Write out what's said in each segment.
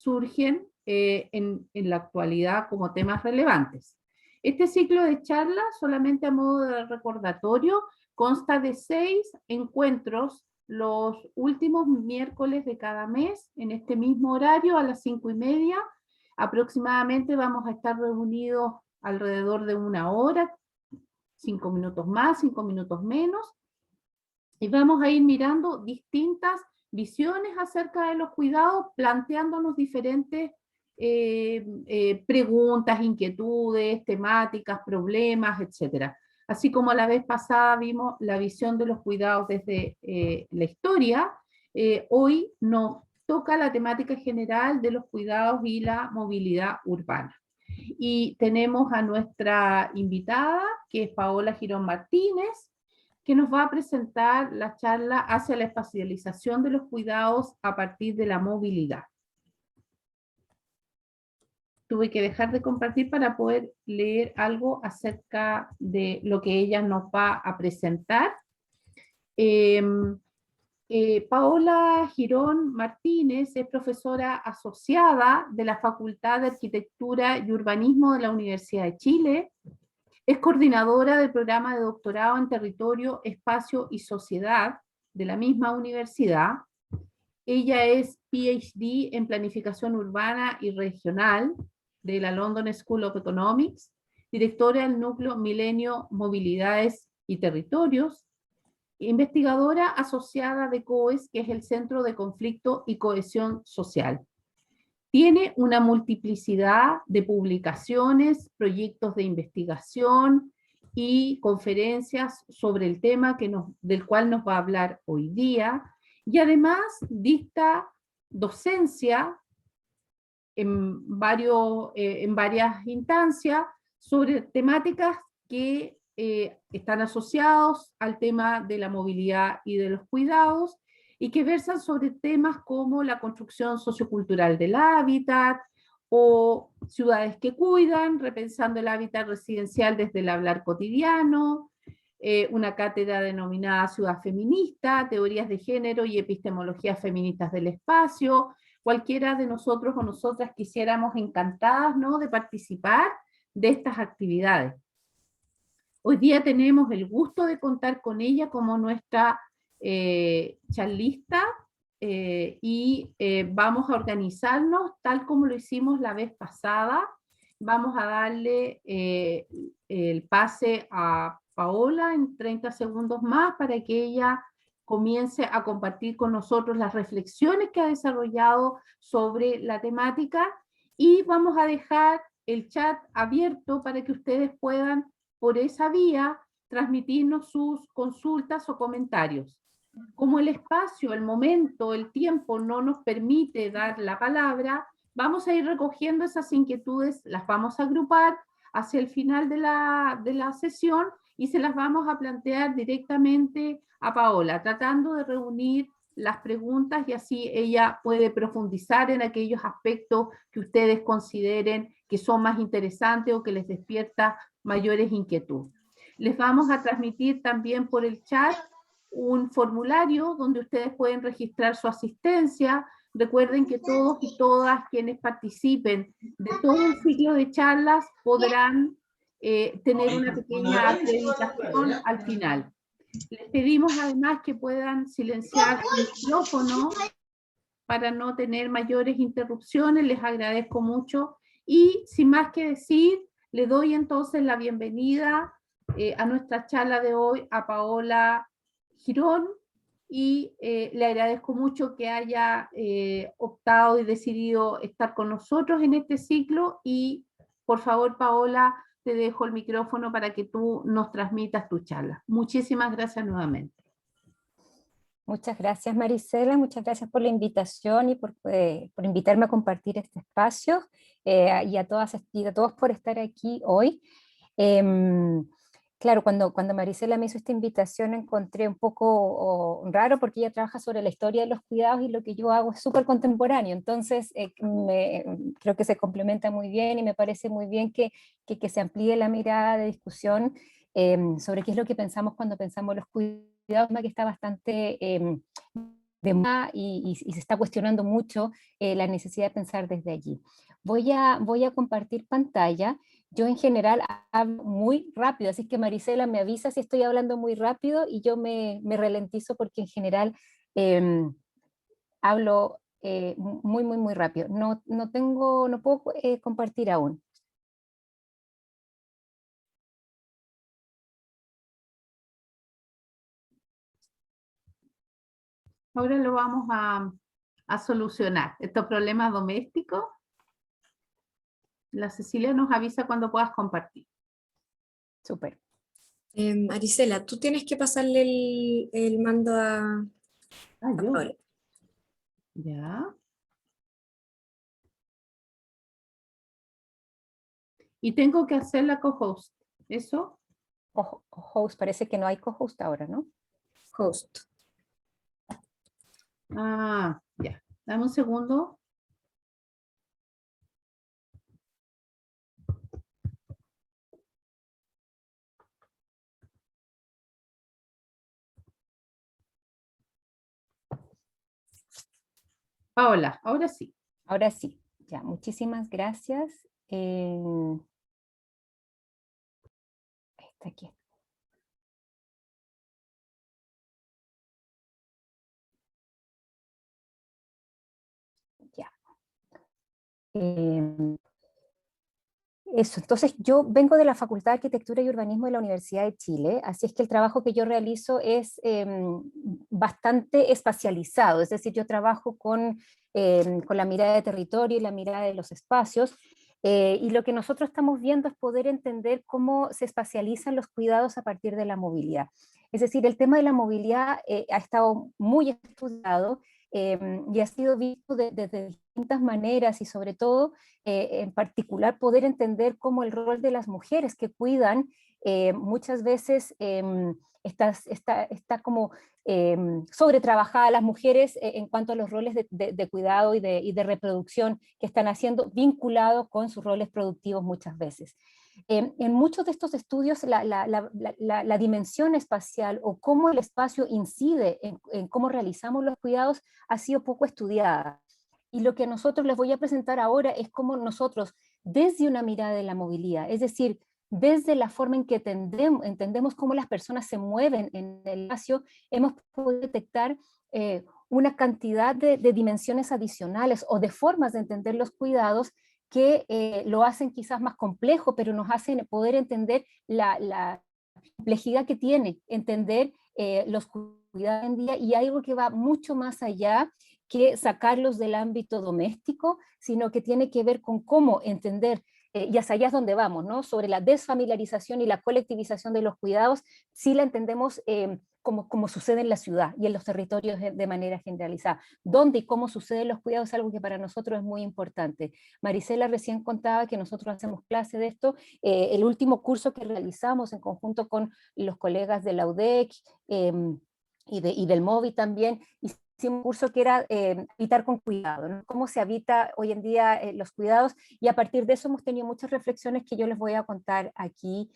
surgen en la actualidad como temas relevantes. Este ciclo de charlas, solamente a modo de recordatorio, consta de 6 encuentros los últimos miércoles de cada mes, en este mismo horario, a las 5:30. Aproximadamente vamos a estar reunidos alrededor de 1 hora, 5 minutos más, 5 minutos menos, y vamos a ir mirando distintas visiones acerca de los cuidados, planteándonos diferentes preguntas, inquietudes, temáticas, problemas, etc. Así como la vez pasada vimos la visión de los cuidados desde la historia, hoy nos toca la temática general de los cuidados y la movilidad urbana. Y tenemos a nuestra invitada, que es Paola Girón Martínez, que nos va a presentar la charla hacia la espacialización de los cuidados a partir de la movilidad. Tuve que dejar de compartir para poder leer algo acerca de lo que ella nos va a presentar. Paola Girón Martínez es profesora asociada de la Facultad de Arquitectura y Urbanismo de la Universidad de Chile. Es coordinadora del programa de doctorado en Territorio, Espacio y Sociedad de la misma universidad. Ella es PhD en Planificación Urbana y Regional de la London School of Economics, directora del núcleo Milenio, Movilidades y Territorios, investigadora asociada de COES, que es el Centro de Conflicto y Cohesión Social. Tiene una multiplicidad de publicaciones, proyectos de investigación y conferencias sobre el tema del cual nos va a hablar hoy día, y además dicta docencia en varias instancias sobre temáticas que están asociados al tema de la movilidad y de los cuidados, y que versan sobre temas como la construcción sociocultural del hábitat, o ciudades que cuidan, repensando el hábitat residencial desde el hablar cotidiano, una cátedra denominada Ciudad Feminista, Teorías de Género y Epistemologías Feministas del Espacio. Cualquiera de nosotros o nosotras quisiéramos encantadas, ¿no?, de participar de estas actividades. Hoy día tenemos el gusto de contar con ella como nuestra charlista, y vamos a organizarnos tal como lo hicimos la vez pasada. Vamos a darle el pase a Paola en 30 segundos más para que ella comience a compartir con nosotros las reflexiones que ha desarrollado sobre la temática, y vamos a dejar el chat abierto para que ustedes puedan por esa vía transmitirnos sus consultas o comentarios. Como el espacio, el momento, el tiempo no nos permite dar la palabra, vamos a ir recogiendo esas inquietudes, las vamos a agrupar hacia el final de la sesión y se las vamos a plantear directamente a Paola, tratando de reunir las preguntas, y así ella puede profundizar en aquellos aspectos que ustedes consideren que son más interesantes o que les despierta mayores inquietudes. Les vamos a transmitir también por el chat un formulario donde ustedes pueden registrar su asistencia. Recuerden que todos y todas quienes participen de todo el ciclo de charlas podrán tener una pequeña acreditación al final. Les pedimos además que puedan silenciar el micrófono para no tener mayores interrupciones. Les agradezco mucho, y sin más que decir, le doy entonces la bienvenida a nuestra charla de hoy a Paola Girón, y le agradezco mucho que haya optado y decidido estar con nosotros en este ciclo. Y por favor, Paola, te dejo el micrófono para que tú nos transmitas tu charla. Muchísimas gracias nuevamente. Muchas gracias, Marisela, muchas gracias por la invitación y por invitarme a compartir este espacio, y a todas y a todos por estar aquí hoy. Claro, cuando Marisela me hizo esta invitación encontré un poco raro, porque ella trabaja sobre la historia de los cuidados y lo que yo hago es súper contemporáneo. Entonces creo que se complementa muy bien, y me parece muy bien que se amplíe la mirada de discusión sobre qué es lo que pensamos cuando pensamos los cuidados, que está bastante y se está cuestionando mucho la necesidad de pensar desde allí. Voy a compartir pantalla. Yo en general hablo muy rápido, así que Marisela me avisa si estoy hablando muy rápido y yo me ralentizo porque en general hablo muy, muy, muy rápido. No puedo compartir aún. Ahora lo vamos a solucionar. Estos problemas domésticos, la Cecilia nos avisa cuando puedas compartir. Súper. Marisela, tú tienes que pasarle el mando a Yo. Paola. Ya. Y tengo que hacer la co-host. ¿Eso? Host, parece que no hay co-host ahora, ¿no? Host. Ah, ya. Dame un segundo. Paola, ahora sí. Ahora sí. Ya, muchísimas gracias. Está aquí. Ya. Eso, entonces yo vengo de la Facultad de Arquitectura y Urbanismo de la Universidad de Chile, así es que el trabajo que yo realizo es bastante espacializado, es decir, yo trabajo con la mirada de territorio y la mirada de los espacios, y lo que nosotros estamos viendo es poder entender cómo se espacializan los cuidados a partir de la movilidad. Es decir, el tema de la movilidad ha estado muy estudiado y ha sido visto desde distintas maneras y sobre todo en particular poder entender cómo el rol de las mujeres que cuidan muchas veces está como sobretrabajada las mujeres en cuanto a los roles de cuidado y de reproducción que están haciendo vinculados con sus roles productivos muchas veces. En muchos de estos estudios la dimensión espacial o cómo el espacio incide en cómo realizamos los cuidados ha sido poco estudiada. Y lo que nosotros les voy a presentar ahora es cómo nosotros, desde una mirada de la movilidad, es decir, desde la forma en que entendemos cómo las personas se mueven en el espacio, hemos podido detectar una cantidad de dimensiones adicionales o de formas de entender los cuidados que lo hacen quizás más complejo, pero nos hacen poder entender la complejidad que tiene entender los cuidados en día y algo que va mucho más allá que sacarlos del ámbito doméstico, sino que tiene que ver con cómo entender, y hacia allá es donde vamos, ¿no? Sobre la desfamiliarización y la colectivización de los cuidados, si la entendemos como sucede en la ciudad y en los territorios de manera generalizada. Dónde y cómo suceden los cuidados es algo que para nosotros es muy importante. Marisela recién contaba que nosotros hacemos clase de esto. El último curso que realizamos en conjunto con los colegas de la UDEC y del MOVI también, hicimos un curso que era habitar con cuidado, ¿no? Cómo se habita hoy en día los cuidados, y a partir de eso hemos tenido muchas reflexiones que yo les voy a contar aquí.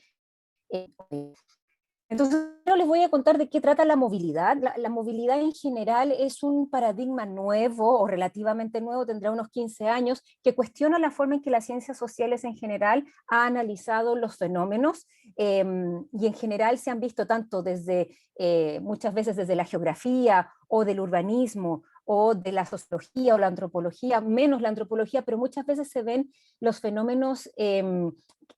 Entonces, yo les voy a contar de qué trata la movilidad. La movilidad en general es un paradigma nuevo o relativamente nuevo, tendrá unos 15 años, que cuestiona la forma en que las ciencias sociales en general ha analizado los fenómenos y en general se han visto tanto desde, muchas veces desde la geografía o del urbanismo o de la sociología o la antropología, menos la antropología, pero muchas veces se ven los fenómenos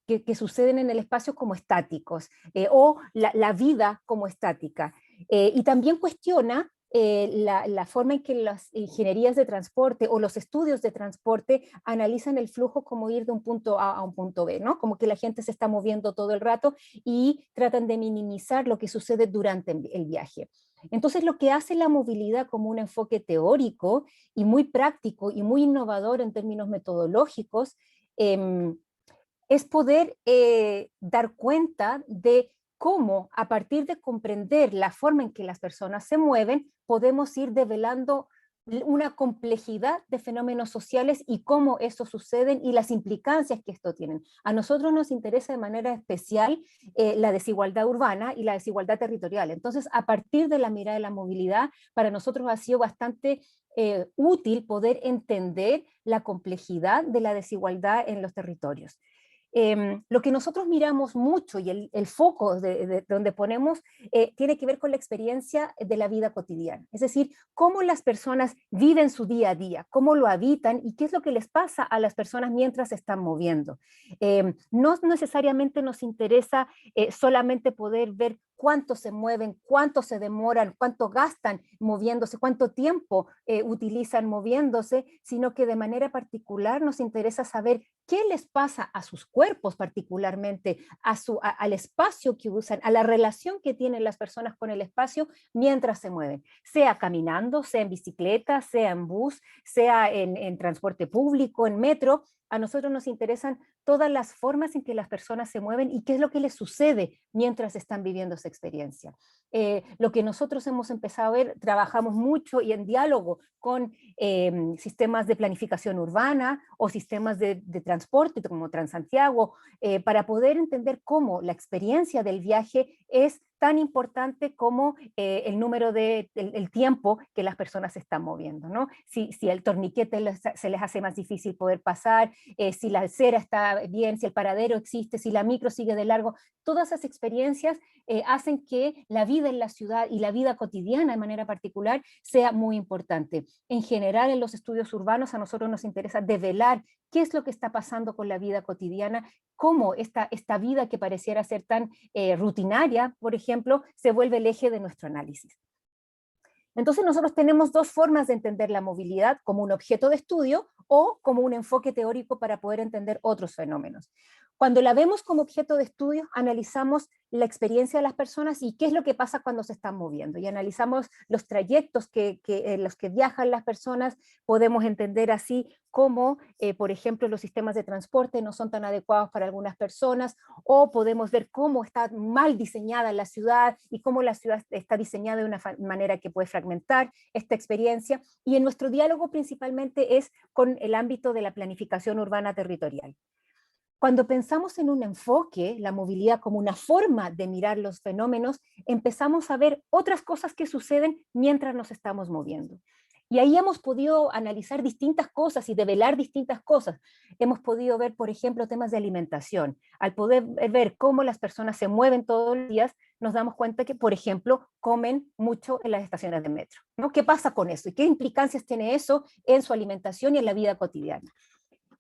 que suceden en el espacio como estáticos o la vida como estática. Y también cuestiona la forma en que las ingenierías de transporte o los estudios de transporte analizan el flujo como ir de un punto A a un punto B, ¿no? Como que la gente se está moviendo todo el rato y tratan de minimizar lo que sucede durante el viaje. Entonces, lo que hace la movilidad como un enfoque teórico y muy práctico y muy innovador en términos metodológicos es poder dar cuenta de cómo, a partir de comprender la forma en que las personas se mueven, podemos ir develando una complejidad de fenómenos sociales y cómo estos suceden y las implicancias que esto tienen. A nosotros nos interesa de manera especial la desigualdad urbana y la desigualdad territorial. Entonces, a partir de la mirada de la movilidad, para nosotros ha sido bastante útil poder entender la complejidad de la desigualdad en los territorios. Lo que nosotros miramos mucho y el foco de donde ponemos tiene que ver con la experiencia de la vida cotidiana, es decir, cómo las personas viven su día a día, cómo lo habitan y qué es lo que les pasa a las personas mientras se están moviendo. No necesariamente nos interesa solamente poder ver cuánto se mueven, cuánto se demoran, cuánto gastan moviéndose, cuánto tiempo utilizan moviéndose, sino que de manera particular nos interesa saber qué les pasa a sus cuerpos particularmente, al espacio que usan, a la relación que tienen las personas con el espacio mientras se mueven, sea caminando, sea en bicicleta, sea en bus, sea en transporte público, en metro. A nosotros nos interesan todas las formas en que las personas se mueven y qué es lo que les sucede mientras están viviendo esa experiencia. Lo que nosotros hemos empezado a ver, trabajamos mucho y en diálogo con sistemas de planificación urbana o sistemas de transporte como Transantiago, para poder entender cómo la experiencia del viaje es tan importante como el número el tiempo que las personas se están moviendo, ¿no? Si el torniquete se les hace más difícil poder pasar, si la acera está bien, si el paradero existe, si la micro sigue de largo, todas esas experiencias hacen que la vida en la ciudad y la vida cotidiana de manera particular sea muy importante. En general, en los estudios urbanos a nosotros nos interesa develar qué es lo que está pasando con la vida cotidiana, cómo esta vida que pareciera ser tan rutinaria, por ejemplo, se vuelve el eje de nuestro análisis. Entonces nosotros tenemos dos formas de entender la movilidad, como un objeto de estudio o como un enfoque teórico para poder entender otros fenómenos. Cuando la vemos como objeto de estudio, analizamos la experiencia de las personas y qué es lo que pasa cuando se están moviendo. Y analizamos los trayectos en los que viajan las personas. Podemos entender así cómo, por ejemplo, los sistemas de transporte no son tan adecuados para algunas personas, o podemos ver cómo está mal diseñada la ciudad y cómo la ciudad está diseñada de una manera que puede fragmentar esta experiencia. Y en nuestro diálogo principalmente es con el ámbito de la planificación urbana territorial. Cuando pensamos en un enfoque, la movilidad como una forma de mirar los fenómenos, empezamos a ver otras cosas que suceden mientras nos estamos moviendo. Y ahí hemos podido analizar distintas cosas y develar distintas cosas. Hemos podido ver, por ejemplo, temas de alimentación. Al poder ver cómo las personas se mueven todos los días, nos damos cuenta que, por ejemplo, comen mucho en las estaciones de metro, ¿no? ¿Qué pasa con eso? ¿Y qué implicancias tiene eso en su alimentación y en la vida cotidiana?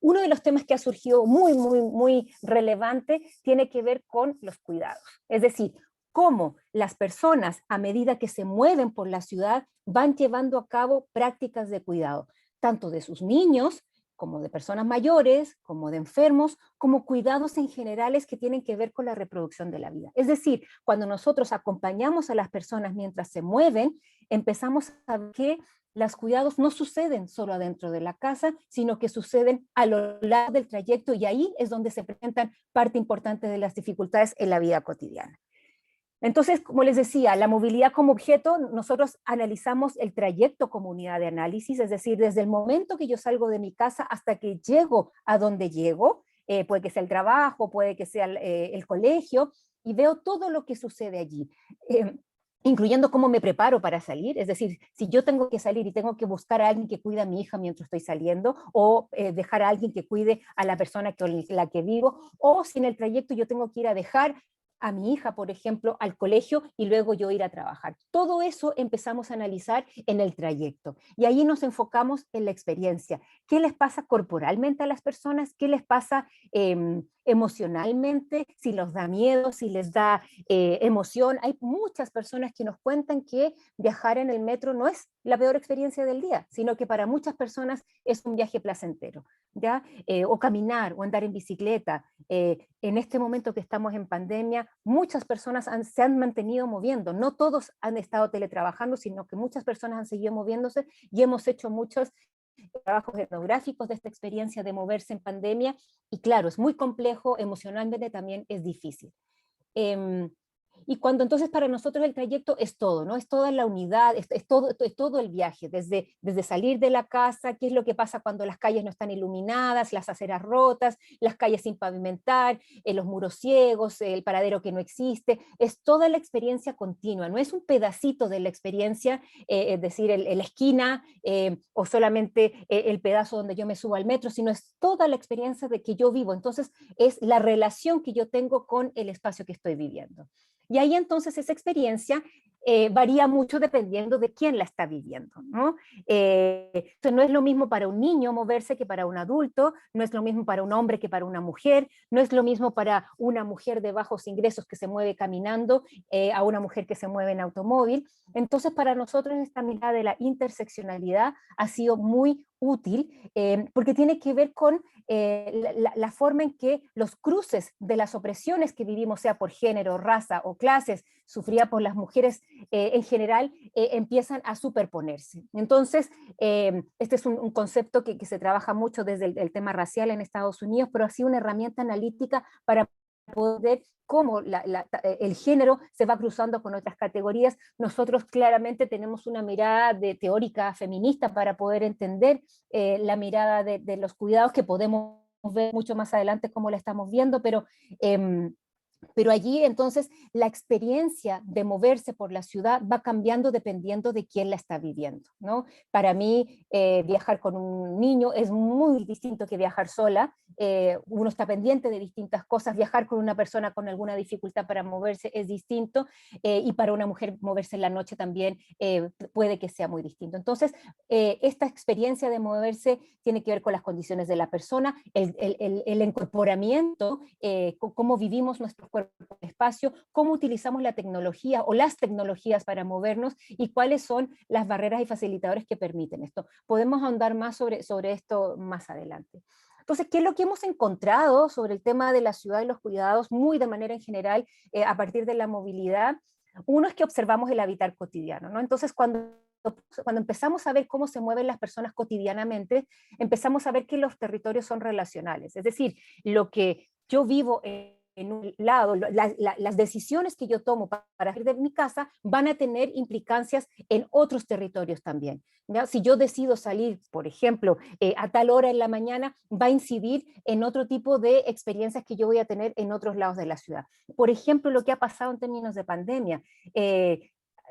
Uno de los temas que ha surgido muy relevante tiene que ver con los cuidados. Es decir, cómo las personas, a medida que se mueven por la ciudad, van llevando a cabo prácticas de cuidado, tanto de sus niños, como de personas mayores, como de enfermos, como cuidados en generales que tienen que ver con la reproducción de la vida. Es decir, cuando nosotros acompañamos a las personas mientras se mueven, empezamos a ver que los cuidados no suceden solo adentro de la casa, sino que suceden a lo largo del trayecto, y ahí es donde se presentan parte importante de las dificultades en la vida cotidiana. Entonces, como les decía, la movilidad como objeto, nosotros analizamos el trayecto como unidad de análisis, es decir, desde el momento que yo salgo de mi casa hasta que llego a donde llego, puede que sea el trabajo, puede que sea el colegio, y veo todo lo que sucede allí. Incluyendo cómo me preparo para salir, es decir, si yo tengo que salir y tengo que buscar a alguien que cuide a mi hija mientras estoy saliendo, o dejar a alguien que cuide a la persona con la que vivo, o si en el trayecto yo tengo que ir a dejar a mi hija, por ejemplo, al colegio y luego yo ir a trabajar. Todo eso empezamos a analizar en el trayecto y ahí nos enfocamos en la experiencia. ¿Qué les pasa corporalmente a las personas? ¿Qué les pasa emocionalmente? Si les da miedo, si les da emoción. Hay muchas personas que nos cuentan que viajar en el metro no es la peor experiencia del día, sino que para muchas personas es un viaje placentero, ¿ya? O caminar o andar en bicicleta. En este momento que estamos en pandemia, muchas personas se han mantenido moviendo, no todos han estado teletrabajando, sino que muchas personas han seguido moviéndose y hemos hecho muchos trabajos etnográficos de esta experiencia de moverse en pandemia, y claro, es muy complejo, emocionalmente también es difícil. Y cuando entonces para nosotros el trayecto es todo, ¿no? Es toda la unidad, es todo el viaje, desde salir de la casa, qué es lo que pasa cuando las calles no están iluminadas, las aceras rotas, las calles sin pavimentar, los muros ciegos, el paradero que no existe, es toda la experiencia continua, no es un pedacito de la experiencia, es decir, la esquina o solamente el pedazo donde yo me subo al metro, sino es toda la experiencia de que yo vivo. Entonces es la relación que yo tengo con el espacio que estoy viviendo. Y ahí entonces esa experiencia varía mucho dependiendo de quién la está viviendo, ¿no? Entonces no es lo mismo para un niño moverse que para un adulto, no es lo mismo para un hombre que para una mujer, no es lo mismo para una mujer de bajos ingresos que se mueve caminando a una mujer que se mueve en automóvil. Entonces para nosotros esta mirada de la interseccionalidad ha sido muy útil porque tiene que ver con la forma en que los cruces de las opresiones que vivimos, sea por género, raza o clases, sufrida por las mujeres en general, empiezan a superponerse. Entonces, este es un concepto que se trabaja mucho desde el tema racial en Estados Unidos, pero ha sido una herramienta analítica para poder cómo el género se va cruzando con otras categorías. Nosotros claramente tenemos una mirada teórica feminista para poder entender la mirada de los cuidados, que podemos ver mucho más adelante cómo la estamos viendo, pero allí entonces la experiencia de moverse por la ciudad va cambiando dependiendo de quién la está viviendo, ¿no? Para mí viajar con un niño es muy distinto que viajar sola, uno está pendiente de distintas cosas, viajar con una persona con alguna dificultad para moverse es distinto, y para una mujer moverse en la noche también puede que sea muy distinto. Entonces esta experiencia de moverse tiene que ver con las condiciones de la persona, el incorporamiento, cómo vivimos nuestro cuerpo en el espacio, cómo utilizamos la tecnología o las tecnologías para movernos y cuáles son las barreras y facilitadores que permiten esto. Podemos ahondar más sobre esto más adelante. Entonces, ¿qué es lo que hemos encontrado sobre el tema de la ciudad y los cuidados, muy de manera en general, a partir de la movilidad? Uno es que observamos el habitar cotidiano, ¿no? Entonces, cuando empezamos a ver cómo se mueven las personas cotidianamente, empezamos a ver que los territorios son relacionales. Es decir, lo que yo vivo en un lado, las decisiones que yo tomo para ir de mi casa van a tener implicancias en otros territorios también, ¿ya? Si yo decido salir, por ejemplo, a tal hora en la mañana, va a incidir en otro tipo de experiencias que yo voy a tener en otros lados de la ciudad. Por ejemplo, lo que ha pasado en términos de pandemia,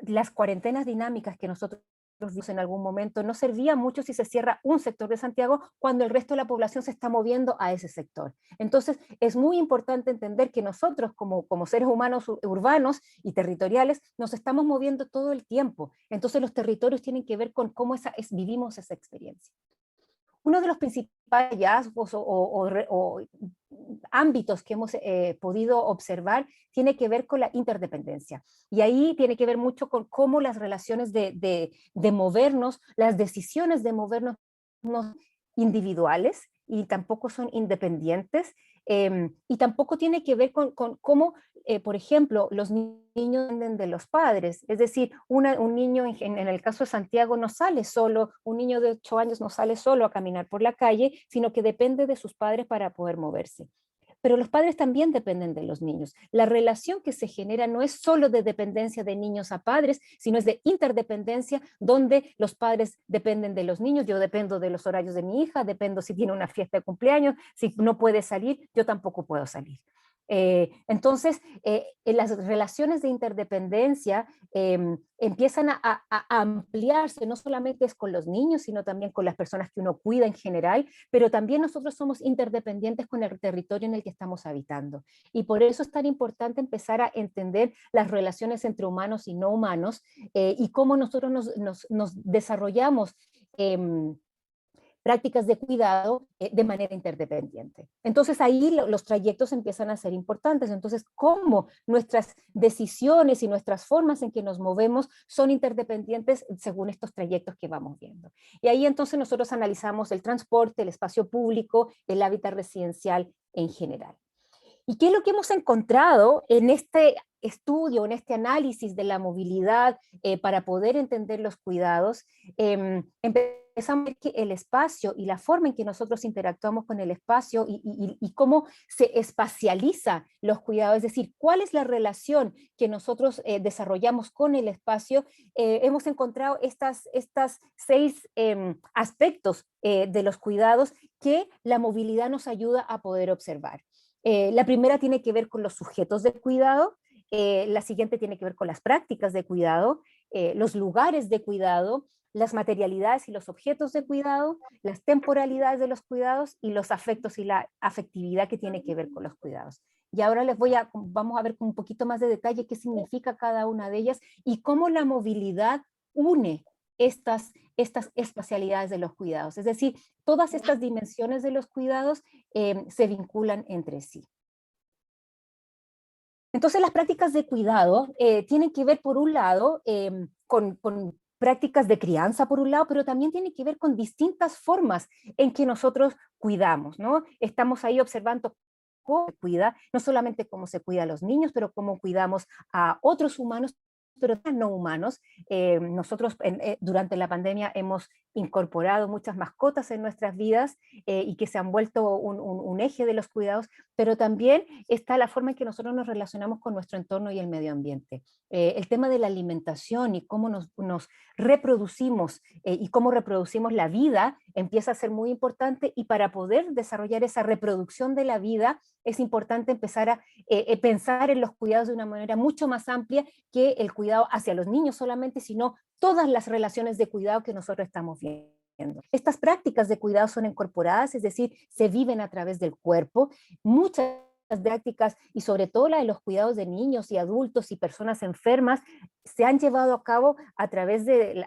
las cuarentenas dinámicas que nosotros en algún momento no servía mucho si se cierra un sector de Santiago cuando el resto de la población se está moviendo a ese sector. Entonces es muy importante entender que nosotros como seres humanos urbanos y territoriales nos estamos moviendo todo el tiempo. Entonces los territorios tienen que ver con cómo vivimos esa experiencia. Uno de los principales hallazgos o ámbitos que hemos podido observar tiene que ver con la interdependencia. Y ahí tiene que ver mucho con cómo las relaciones de movernos, las decisiones de movernos no son individuales y tampoco son independientes, y tampoco tiene que ver con cómo, por ejemplo, los niños dependen de los padres. Es decir, un niño, en el caso de Santiago, no sale solo, un niño de 8 años no sale solo a caminar por la calle, sino que depende de sus padres para poder moverse. Pero los padres también dependen de los niños. La relación que se genera no es solo de dependencia de niños a padres, sino es de interdependencia, donde los padres dependen de los niños. Yo dependo de los horarios de mi hija, dependo si tiene una fiesta de cumpleaños, si no puede salir, yo tampoco puedo salir. Entonces, en las relaciones de interdependencia empiezan a ampliarse, no solamente es con los niños, sino también con las personas que uno cuida en general, pero también nosotros somos interdependientes con el territorio en el que estamos habitando. Y por eso es tan importante empezar a entender las relaciones entre humanos y no humanos, y cómo nosotros nos desarrollamos prácticas de cuidado de manera interdependiente. Entonces ahí los trayectos empiezan a ser importantes. Entonces, cómo nuestras decisiones y nuestras formas en que nos movemos son interdependientes según estos trayectos que vamos viendo. Y ahí entonces nosotros analizamos el transporte, el espacio público, el hábitat residencial en general. ¿Y qué es lo que hemos encontrado en este estudio, en este análisis de la movilidad para poder entender los cuidados? Empezamos a ver que el espacio y la forma en que nosotros interactuamos con el espacio y cómo se espacializa los cuidados, es decir, cuál es la relación que nosotros desarrollamos con el espacio, hemos encontrado estas 6 aspectos de los cuidados que la movilidad nos ayuda a poder observar. La primera tiene que ver con los sujetos de cuidado, la siguiente tiene que ver con las prácticas de cuidado, los lugares de cuidado, las materialidades y los objetos de cuidado, las temporalidades de los cuidados y los afectos y la afectividad que tiene que ver con los cuidados. Y ahora vamos a ver con un poquito más de detalle qué significa cada una de ellas y cómo la movilidad une estas espacialidades de los cuidados. Es decir, todas estas dimensiones de los cuidados se vinculan entre sí. Entonces las prácticas de cuidado tienen que ver por un lado con prácticas de crianza por un lado, pero también tienen que ver con distintas formas en que nosotros cuidamos, ¿no? Estamos ahí observando cómo se cuida, no solamente cómo se cuida a los niños, pero cómo cuidamos a otros humanos, pero no humanos. Nosotros durante la pandemia hemos incorporado muchas mascotas en nuestras vidas y que se han vuelto un eje de los cuidados, pero también está la forma en que nosotros nos relacionamos con nuestro entorno y el medio ambiente. El tema de la alimentación y cómo nos reproducimos y cómo reproducimos la vida empieza a ser muy importante, y para poder desarrollar esa reproducción de la vida es importante empezar a pensar en los cuidados de una manera mucho más amplia que el cuidado hacia los niños solamente, sino todas las relaciones de cuidado que nosotros estamos viendo. Estas prácticas de cuidado son incorporadas, es decir, se viven a través del cuerpo. Muchas prácticas, y sobre todo la de los cuidados de niños y adultos y personas enfermas, se han llevado a cabo a través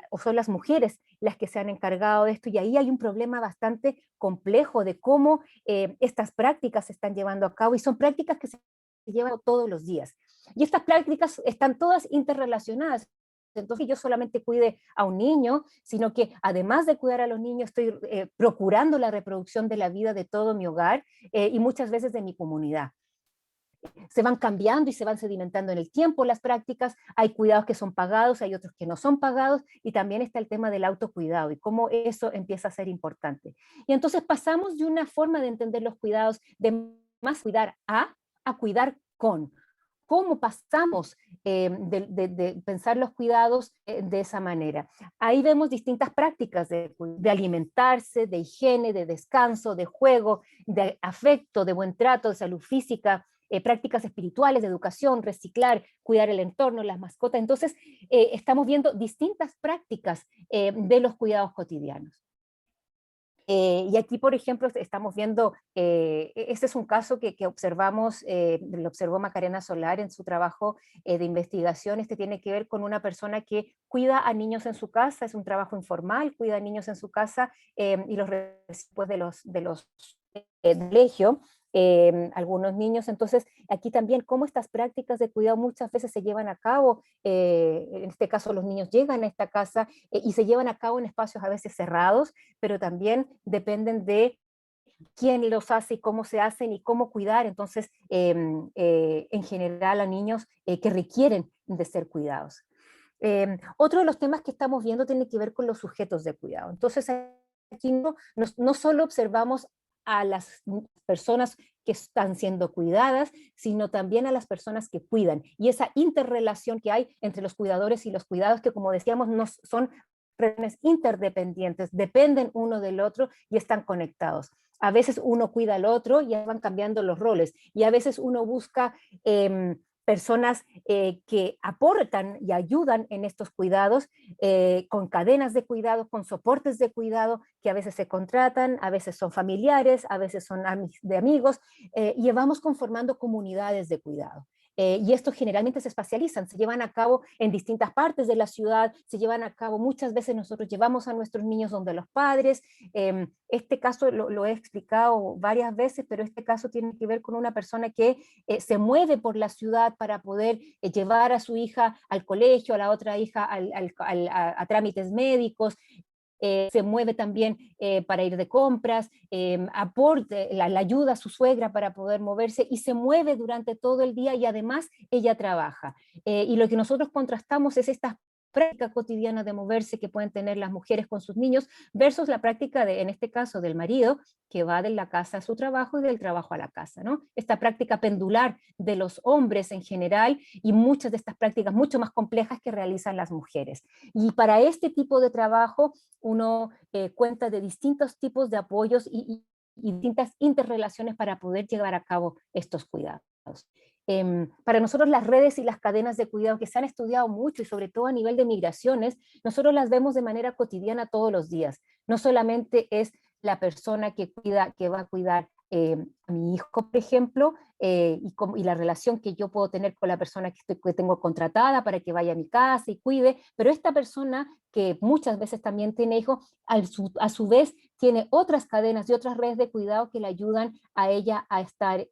o son las mujeres las que se han encargado de esto, y ahí hay un problema bastante complejo de cómo estas prácticas se están llevando a cabo, y son prácticas que se llevan todos los días. Y estas prácticas están todas interrelacionadas. Entonces yo solamente cuide a un niño, sino que además de cuidar a los niños estoy procurando la reproducción de la vida de todo mi hogar y muchas veces de mi comunidad. Se van cambiando y se van sedimentando en el tiempo las prácticas, hay cuidados que son pagados, hay otros que no son pagados, y también está el tema del autocuidado y cómo eso empieza a ser importante. Y entonces pasamos de una forma de entender los cuidados de más cuidar a cuidar con. ¿Cómo pasamos de pensar los cuidados de esa manera? Ahí vemos distintas prácticas de alimentarse, de higiene, de descanso, de juego, de afecto, de buen trato, de salud física, prácticas espirituales, de educación, reciclar, cuidar el entorno, las mascotas. Entonces, estamos viendo distintas prácticas de los cuidados cotidianos. Y aquí, por ejemplo, estamos viendo, este es un caso que observamos, lo observó Macarena Solar en su trabajo de investigación. Este tiene que ver con una persona que cuida a niños en su casa, es un trabajo informal, cuida a niños en su casa y los recibe de los colegios. Algunos niños, entonces aquí también cómo estas prácticas de cuidado muchas veces se llevan a cabo, en este caso los niños llegan a esta casa y se llevan a cabo en espacios a veces cerrados, pero también dependen de quién los hace y cómo se hacen y cómo cuidar, entonces en general a niños que requieren de ser cuidados. Otro de los temas que estamos viendo tiene que ver con los sujetos de cuidado. Entonces aquí no solo observamos a las personas que están siendo cuidadas, sino también a las personas que cuidan, y esa interrelación que hay entre los cuidadores y los cuidados, que como decíamos, no son relaciones interdependientes, dependen uno del otro y están conectados. A veces uno cuida al otro y van cambiando los roles, y a veces uno busca personas que aportan y ayudan en estos cuidados, con cadenas de cuidado, con soportes de cuidado que a veces se contratan, a veces son familiares, a veces son de amigos, y vamos conformando comunidades de cuidado. Y estos generalmente se espacializan, se llevan a cabo en distintas partes de la ciudad, se llevan a cabo, muchas veces nosotros llevamos a nuestros niños donde los padres. Este caso lo he explicado varias veces, pero este caso tiene que ver con una persona que se mueve por la ciudad para poder llevar a su hija al colegio, a la otra hija a trámites médicos, se mueve también para ir de compras, aporte, la ayuda a su suegra para poder moverse y se mueve durante todo el día y además ella trabaja. Y lo que nosotros contrastamos es esta práctica cotidiana de moverse que pueden tener las mujeres con sus niños versus la práctica de, en este caso, del marido que va de la casa a su trabajo y del trabajo a la casa, ¿no? Esta práctica pendular de los hombres en general y muchas de estas prácticas mucho más complejas que realizan las mujeres. Y para este tipo de trabajo uno cuenta de distintos tipos de apoyos y distintas interrelaciones para poder llevar a cabo estos cuidados. Para nosotros las redes y las cadenas de cuidado que se han estudiado mucho y sobre todo a nivel de migraciones, nosotros las vemos de manera cotidiana todos los días. No solamente es la persona que cuida, que va a cuidar a mi hijo, por ejemplo, y la relación que yo puedo tener con la persona que tengo contratada para que vaya a mi casa y cuide, pero esta persona que muchas veces también tiene hijos, a su vez tiene otras cadenas y otras redes de cuidado que le ayudan a ella a estar,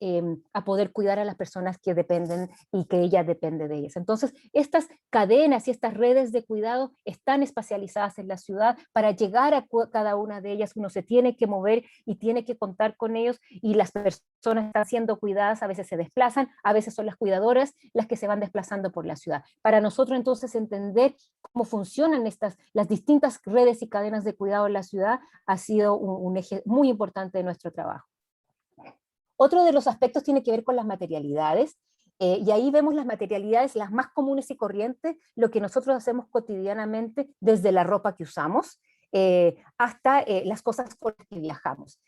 a poder cuidar a las personas que dependen y que ella depende de ellas. Entonces, estas cadenas y estas redes de cuidado están espacializadas en la ciudad. Para llegar a cada una de ellas uno se tiene que mover y tiene que contar con ellos, y las personas están siendo cuidadas, a veces se desplazan, a veces son las cuidadoras las que se van desplazando por la ciudad. Para nosotros entonces entender cómo funcionan las distintas redes y cadenas de cuidado en la ciudad ha sido un eje muy importante de nuestro trabajo. Otro de los aspectos tiene que ver con las materialidades, y ahí vemos las materialidades las más comunes y corrientes, lo que nosotros hacemos cotidianamente, desde la ropa que usamos hasta las cosas con las que viajamos.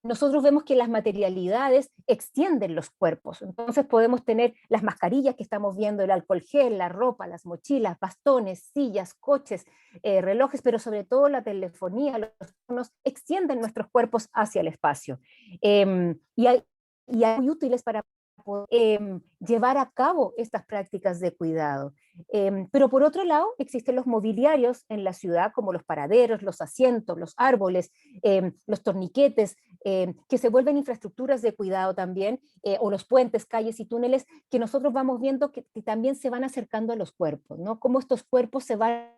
Nosotros vemos que las materialidades extienden los cuerpos, entonces podemos tener las mascarillas que estamos viendo, el alcohol gel, la ropa, las mochilas, bastones, sillas, coches, relojes, pero sobre todo la telefonía, los teléfonos extienden nuestros cuerpos hacia el espacio. Y hay muy útiles para poder llevar a cabo estas prácticas de cuidado. Pero por otro lado, existen los mobiliarios en la ciudad, como los paraderos, los asientos, los árboles, los torniquetes, que se vuelven infraestructuras de cuidado también, o los puentes, calles y túneles, que nosotros vamos viendo que también se van acercando a los cuerpos, ¿no? Cómo estos cuerpos se van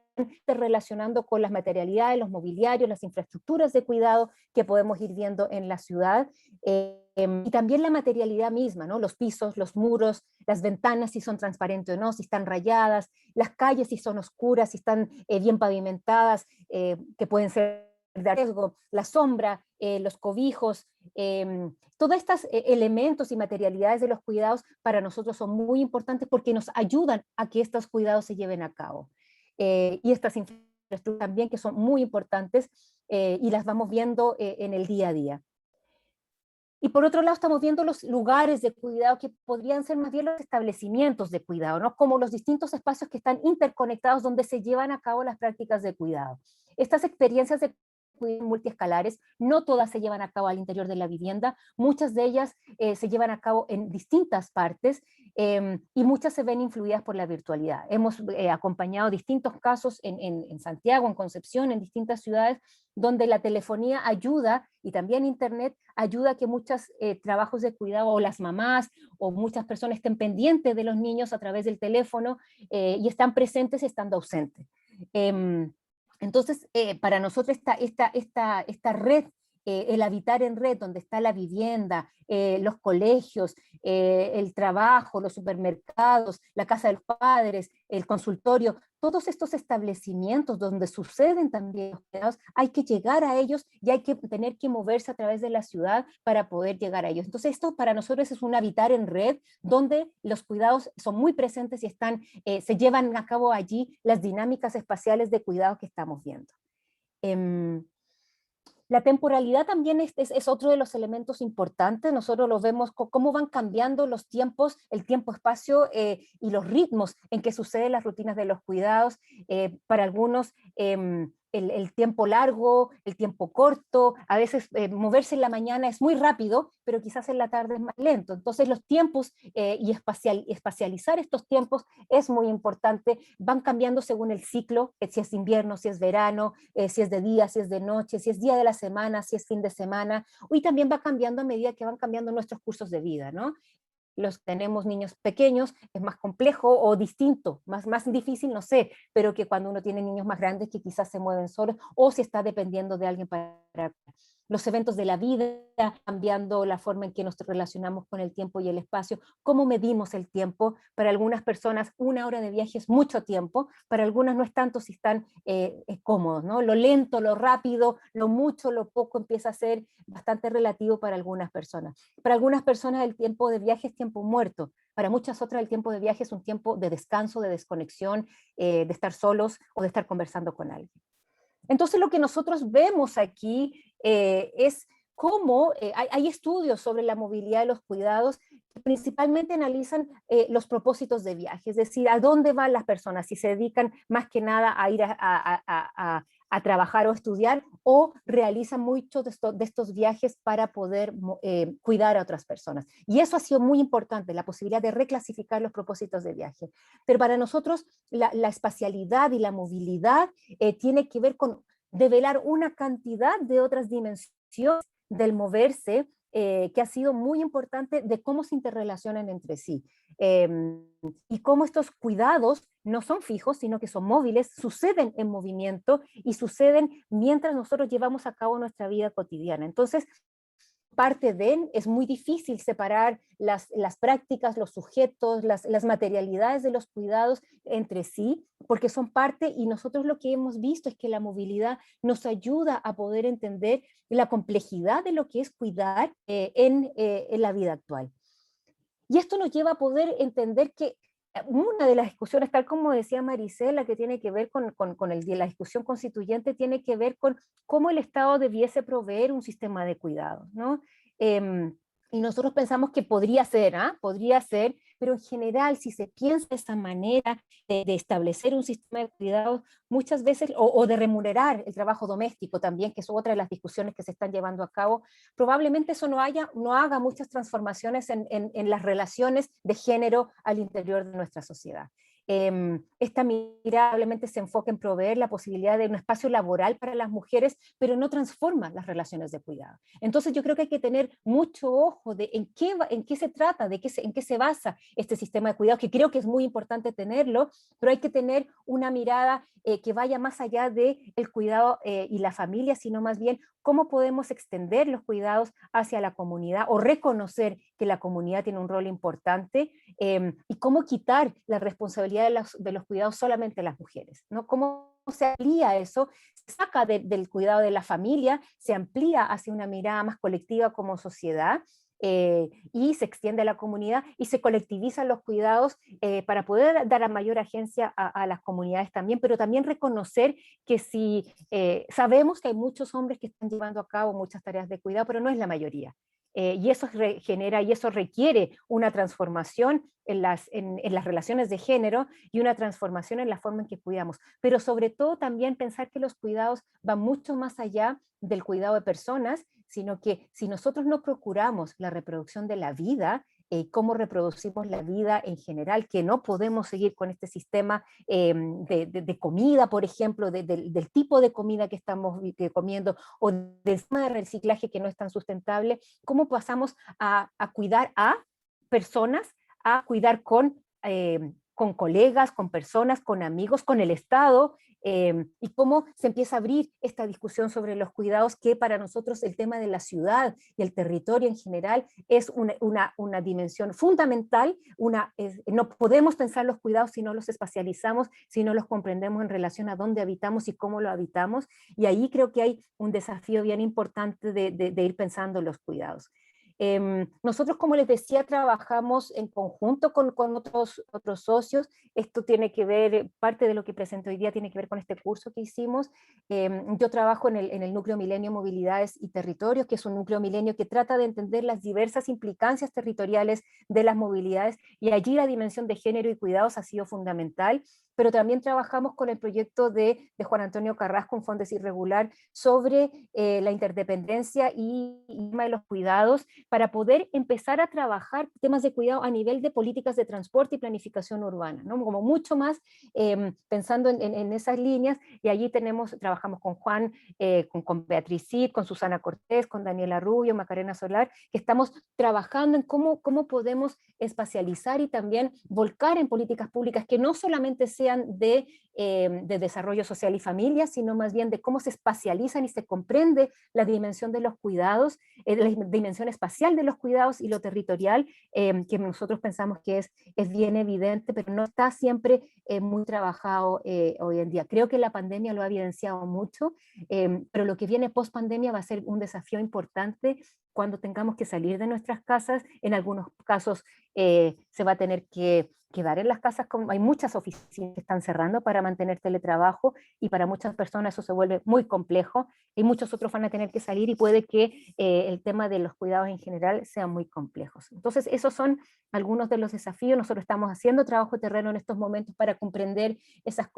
relacionando con las materialidades, los mobiliarios, las infraestructuras de cuidado que podemos ir viendo en la ciudad, y también la materialidad misma, ¿no? Los pisos, los muros, las ventanas si son transparentes o no, si están rayadas, las calles si son oscuras, si están bien pavimentadas, que pueden ser de riesgo, la sombra, los cobijos, todos estos elementos y materialidades de los cuidados para nosotros son muy importantes porque nos ayudan a que estos cuidados se lleven a cabo. Y estas infraestructuras también que son muy importantes y las vamos viendo en el día a día. Y por otro lado estamos viendo los lugares de cuidado que podrían ser más bien los establecimientos de cuidado, ¿no? Como los distintos espacios que están interconectados donde se llevan a cabo las prácticas de cuidado. Estas experiencias de cuidado multiescalares, no todas se llevan a cabo al interior de la vivienda, muchas de ellas se llevan a cabo en distintas partes y muchas se ven influidas por la virtualidad. Hemos acompañado distintos casos en Santiago, en Concepción, en distintas ciudades, donde la telefonía ayuda y también internet ayuda a que muchos trabajos de cuidado o las mamás o muchas personas estén pendientes de los niños a través del teléfono y están presentes estando ausentes. Entonces, para nosotros esta red, el habitar en red, donde está la vivienda, los colegios, el trabajo, los supermercados, la casa de los padres, el consultorio, todos estos establecimientos donde suceden también los cuidados, hay que llegar a ellos y hay que tener que moverse a través de la ciudad para poder llegar a ellos. Entonces esto para nosotros es un habitar en red donde los cuidados son muy presentes y se llevan a cabo allí las dinámicas espaciales de cuidado que estamos viendo. La temporalidad también es otro de los elementos importantes. Nosotros lo vemos cómo van cambiando los tiempos, el tiempo-espacio y los ritmos en que suceden las rutinas de los cuidados. Para algunos el tiempo largo, el tiempo corto, a veces moverse en la mañana es muy rápido, pero quizás en la tarde es más lento. Entonces los tiempos y espacializar estos tiempos es muy importante. Van cambiando según el ciclo, si es invierno, si es verano, si es de día, si es de noche, si es día de la semana, si es fin de semana. Y también va cambiando a medida que van cambiando nuestros cursos de vida, ¿no? los tenemos niños pequeños es más complejo o distinto, más difícil, no sé, pero que cuando uno tiene niños más grandes que quizás se mueven solos o si está dependiendo de alguien para los eventos de la vida, cambiando la forma en que nos relacionamos con el tiempo y el espacio, cómo medimos el tiempo. Para algunas personas 1 hora de viaje es mucho tiempo, para algunas no es tanto si están cómodos, ¿no? Lo lento, lo rápido, lo mucho, lo poco empieza a ser bastante relativo para algunas personas. Para algunas personas el tiempo de viaje es tiempo muerto, para muchas otras el tiempo de viaje es un tiempo de descanso, de desconexión, de estar solos o de estar conversando con alguien. Entonces lo que nosotros vemos aquí es cómo hay estudios sobre la movilidad de los cuidados que principalmente analizan los propósitos de viaje, es decir, a dónde van las personas, si se dedican más que nada a ir a trabajar o estudiar o realizan muchos de estos viajes para poder cuidar a otras personas. Y eso ha sido muy importante, la posibilidad de reclasificar los propósitos de viaje. Pero para nosotros la espacialidad y la movilidad tiene que ver con develar una cantidad de otras dimensiones del moverse que ha sido muy importante de cómo se interrelacionan entre sí. Y cómo estos cuidados no son fijos, sino que son móviles, suceden en movimiento y suceden mientras nosotros llevamos a cabo nuestra vida cotidiana. Entonces, parte de, es muy difícil separar las prácticas, los sujetos, las materialidades de los cuidados entre sí, porque son parte y nosotros lo que hemos visto es que la movilidad nos ayuda a poder entender la complejidad de lo que es cuidar en la vida actual. Y esto nos lleva a poder entender que una de las discusiones, tal como decía Marisela, que tiene que ver con la discusión constituyente, tiene que ver con cómo el Estado debiese proveer un sistema de cuidados, ¿no? Y nosotros pensamos que podría ser, pero en general, si se piensa de esa manera de establecer un sistema de cuidados, muchas veces, o de remunerar el trabajo doméstico también, que es otra de las discusiones que se están llevando a cabo, probablemente eso no haga muchas transformaciones en las relaciones de género al interior de nuestra sociedad. Esta mirada probablemente se enfoca en proveer la posibilidad de un espacio laboral para las mujeres, pero no transforma las relaciones de cuidado. Entonces yo creo que hay que tener mucho ojo de en qué se trata, en qué se basa este sistema de cuidado, que creo que es muy importante tenerlo, pero hay que tener una mirada que vaya más allá del cuidado y la familia, sino más bien cómo podemos extender los cuidados hacia la comunidad o reconocer que la comunidad tiene un rol importante y cómo quitar la responsabilidad de los cuidados solamente a las mujeres, ¿no? Cómo se amplía eso, se saca del cuidado de la familia, se amplía hacia una mirada más colectiva como sociedad, y se extiende a la comunidad y se colectivizan los cuidados para poder dar a mayor agencia a las comunidades también, pero también reconocer que si sabemos que hay muchos hombres que están llevando a cabo muchas tareas de cuidado, pero no es la mayoría. Y eso genera y eso requiere una transformación en las relaciones de género y una transformación en la forma en que cuidamos. Pero sobre todo también pensar que los cuidados van mucho más allá del cuidado de personas, sino que si nosotros no procuramos la reproducción de la vida, cómo reproducimos la vida en general, que no podemos seguir con este sistema de comida, por ejemplo, del tipo de comida que estamos comiendo o del sistema de reciclaje que no es tan sustentable, cómo pasamos a cuidar a personas, a cuidar con colegas, con personas, con amigos, con el Estado, y cómo se empieza a abrir esta discusión sobre los cuidados, que para nosotros el tema de la ciudad y el territorio en general es una dimensión fundamental. No podemos pensar los cuidados si no los espacializamos, si no los comprendemos en relación a dónde habitamos y cómo lo habitamos, y ahí creo que hay un desafío bien importante de ir pensando los cuidados. Nosotros, como les decía, trabajamos en conjunto con otros socios. Esto tiene que ver, parte de lo que presento hoy día tiene que ver con este curso que hicimos. Yo trabajo en el Núcleo Milenio Movilidades y Territorios, que es un núcleo milenio que trata de entender las diversas implicancias territoriales de las movilidades, y allí la dimensión de género y cuidados ha sido fundamental. pero también trabajamos con el proyecto de Juan Antonio Carrasco, un fondo irregular, sobre la interdependencia y tema de los cuidados, para poder empezar a trabajar temas de cuidado a nivel de políticas de transporte y planificación urbana, ¿no? Como mucho más pensando en esas líneas, y allí trabajamos con Juan, con Beatriz Cid, con Susana Cortés, con Daniela Rubio, Macarena Solar, que estamos trabajando en cómo podemos espacializar y también volcar en políticas públicas que no solamente sean de desarrollo social y familia, sino más bien de cómo se espacializan y se comprende la dimensión de los cuidados, la dimensión espacial de los cuidados y lo territorial, que nosotros pensamos que es bien evidente, pero no está siempre muy trabajado hoy en día. Creo que la pandemia lo ha evidenciado mucho, pero lo que viene post pandemia va a ser un desafío importante cuando tengamos que salir de nuestras casas. En algunos casos se va a tener que quedar en las casas, hay muchas oficinas que están cerrando para mantener teletrabajo, y para muchas personas eso se vuelve muy complejo, y muchos otros van a tener que salir, y puede que el tema de los cuidados en general sean muy complejos. Entonces esos son algunos de los desafíos. Nosotros estamos haciendo trabajo de terreno en estos momentos para comprender esas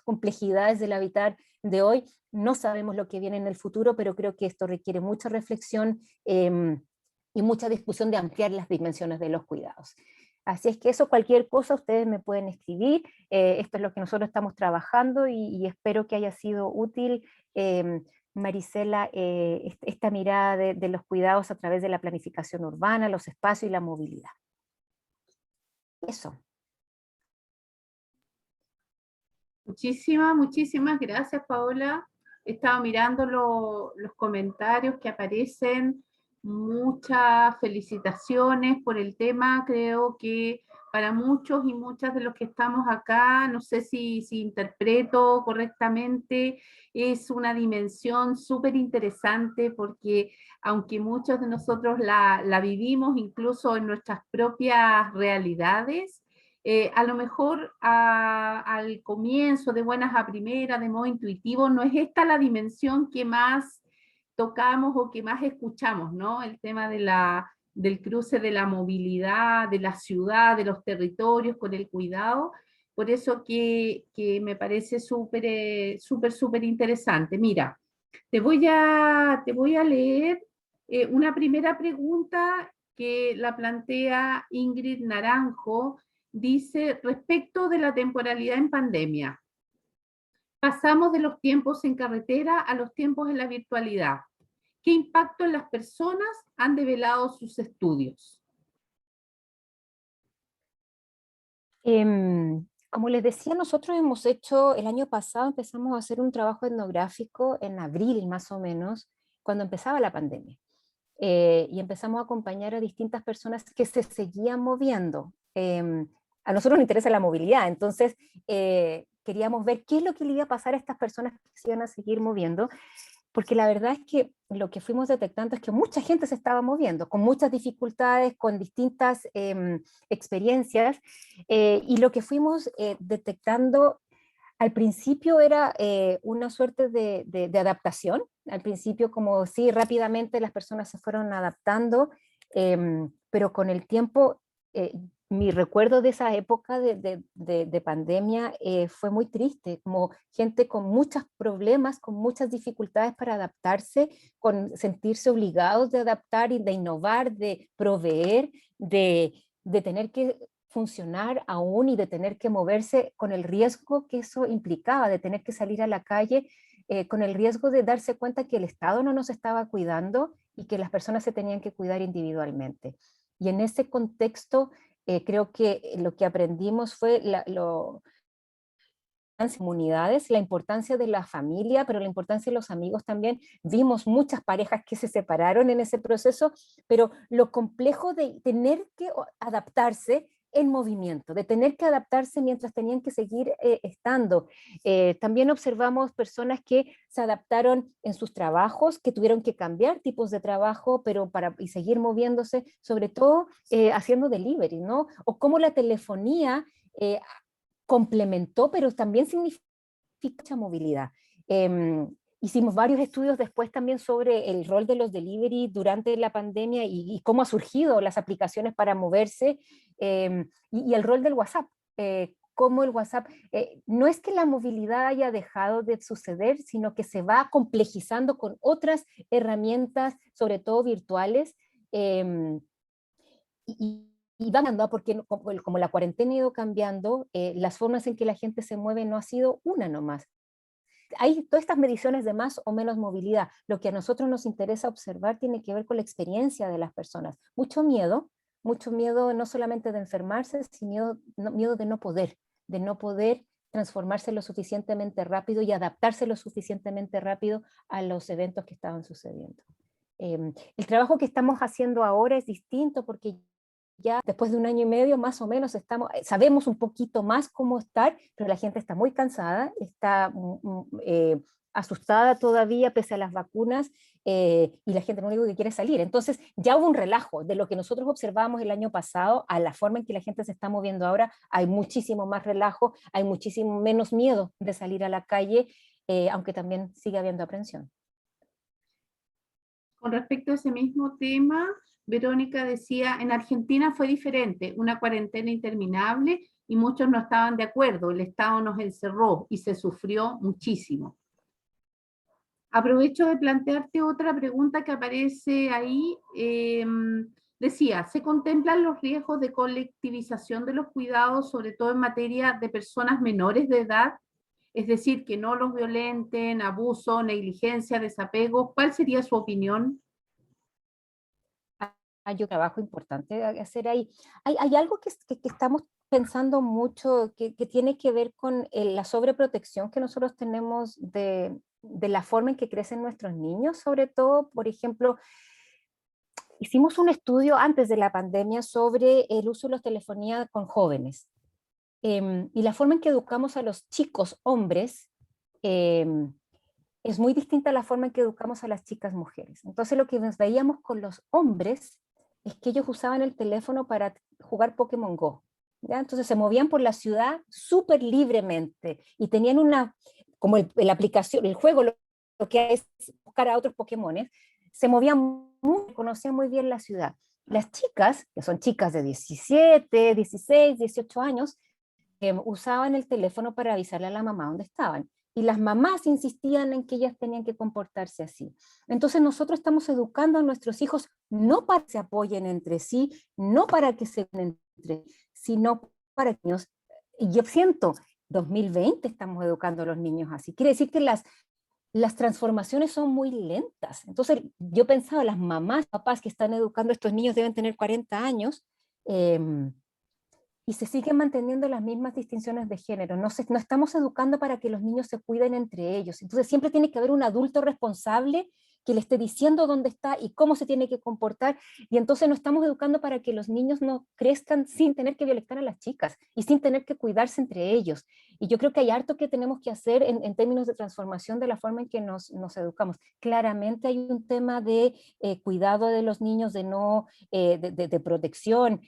complejidades del habitar de hoy. No sabemos lo que viene en el futuro, pero creo que esto requiere mucha reflexión y mucha discusión de ampliar las dimensiones de los cuidados. Así es que eso, cualquier cosa, ustedes me pueden escribir. Esto es lo que nosotros estamos trabajando, y espero que haya sido útil, Marisela, esta mirada de los cuidados a través de la planificación urbana, los espacios y la movilidad. Eso. Muchísimas gracias, Paola. He estado mirando los comentarios que aparecen. Muchas felicitaciones por el tema. Creo que para muchos y muchas de los que estamos acá, no sé si interpreto correctamente, es una dimensión súper interesante, porque aunque muchos de nosotros la vivimos incluso en nuestras propias realidades, a lo mejor al comienzo, de buenas a primeras, de modo intuitivo, no es esta la dimensión que más tocamos o que más escuchamos, ¿no? El tema del cruce de la movilidad, de la ciudad, de los territorios con el cuidado. Por eso que me parece súper interesante. Mira, te voy a leer una primera pregunta que la plantea Ingrid Naranjo. Dice: respecto de la temporalidad en pandemia, pasamos de los tiempos en carretera a los tiempos en la virtualidad. ¿Qué impacto en las personas han develado sus estudios? Como les decía, nosotros hemos hecho, el año pasado empezamos a hacer un trabajo etnográfico en abril más o menos, cuando empezaba la pandemia. Y empezamos a acompañar a distintas personas que se seguían moviendo. A nosotros nos interesa la movilidad, entonces queríamos ver qué es lo que le iba a pasar a estas personas que se iban a seguir moviendo, porque la verdad es que lo que fuimos detectando es que mucha gente se estaba moviendo, con muchas dificultades, con distintas experiencias, y lo que fuimos detectando al principio era una suerte de adaptación. Al principio, como sí, rápidamente las personas se fueron adaptando, pero con el tiempo, mi recuerdo de esa época de pandemia fue muy triste, como gente con muchos problemas, con muchas dificultades para adaptarse, con sentirse obligados de adaptar y de innovar, de proveer, de tener que funcionar aún, y de tener que moverse con el riesgo que eso implicaba, de tener que salir a la calle con el riesgo de darse cuenta que el Estado no nos estaba cuidando y que las personas se tenían que cuidar individualmente. Y en ese contexto creo que lo que aprendimos fue comunidades, la importancia de la familia, pero la importancia de los amigos también. Vimos muchas parejas que se separaron en ese proceso, pero lo complejo de tener que adaptarse en movimiento, de tener que adaptarse mientras tenían que seguir estando. También observamos personas que se adaptaron en sus trabajos, que tuvieron que cambiar tipos de trabajo, pero y seguir moviéndose, sobre todo haciendo delivery, ¿no? O cómo la telefonía complementó, pero también significa mucha movilidad. Hicimos varios estudios después también sobre el rol de los delivery durante la pandemia, y cómo ha surgido las aplicaciones para moverse, y el rol del WhatsApp. cómo el WhatsApp, no es que la movilidad haya dejado de suceder, sino que se va complejizando con otras herramientas, sobre todo virtuales, eh, y va cambiando, porque como la cuarentena ha ido cambiando, las formas en que la gente se mueve no ha sido una nomás. Hay todas estas mediciones de más o menos movilidad. Lo que a nosotros nos interesa observar tiene que ver con la experiencia de las personas. Mucho miedo no solamente de enfermarse, sino miedo de no poder transformarse lo suficientemente rápido y adaptarse lo suficientemente rápido a los eventos que estaban sucediendo. El trabajo que estamos haciendo ahora es distinto porque ya después de un año y medio más o menos sabemos un poquito más cómo estar, pero la gente está muy cansada, está asustada todavía pese a las vacunas, y la gente lo único que quiere es salir. Entonces ya hubo un relajo de lo que nosotros observábamos el año pasado a la forma en que la gente se está moviendo ahora. Hay muchísimo más relajo, hay muchísimo menos miedo de salir a la calle, aunque también sigue habiendo aprensión. Con respecto a ese mismo tema, Verónica decía, en Argentina fue diferente, una cuarentena interminable y muchos no estaban de acuerdo, el Estado nos encerró y se sufrió muchísimo. Aprovecho de plantearte otra pregunta que aparece ahí. Decía, ¿se contemplan los riesgos de colectivización de los cuidados, sobre todo en materia de personas menores de edad? Es decir, que no los violenten, abuso, negligencia, desapego. ¿Cuál sería su opinión? Hay un trabajo importante a hacer ahí. Hay algo que estamos pensando mucho que tiene que ver con la sobreprotección que nosotros tenemos de la forma en que crecen nuestros niños, sobre todo, por ejemplo, hicimos un estudio antes de la pandemia sobre el uso de la telefonía con jóvenes, y la forma en que educamos a los chicos hombres es muy distinta a la forma en que educamos a las chicas mujeres. Entonces lo que nos veíamos con los hombres es que ellos usaban el teléfono para jugar Pokémon Go, ¿ya? Entonces se movían por la ciudad súper libremente y tenían como la aplicación, el juego lo que es buscar a otros Pokémones, se movían conocían muy bien la ciudad. Las chicas, que son chicas de 17, 16, 18 años, usaban el teléfono para avisarle a la mamá dónde estaban. Y las mamás insistían en que ellas tenían que comportarse así. Entonces nosotros estamos educando a nuestros hijos no para que se apoyen entre sí, no para que se entre, sino para que ellos, y yo siento, 2020 estamos educando a los niños así. Quiere decir que las transformaciones son muy lentas. Entonces yo pensaba, las mamás, papás que están educando a estos niños deben tener 40 años, y se siguen manteniendo las mismas distinciones de género. No estamos educando para que los niños se cuiden entre ellos. Entonces siempre tiene que haber un adulto responsable que le esté diciendo dónde está y cómo se tiene que comportar. Y entonces no estamos educando para que los niños no crezcan sin tener que violentar a las chicas y sin tener que cuidarse entre ellos. Y yo creo que hay harto que tenemos que hacer en términos de transformación de la forma en que nos educamos. Claramente hay un tema de cuidado de los niños, de protección,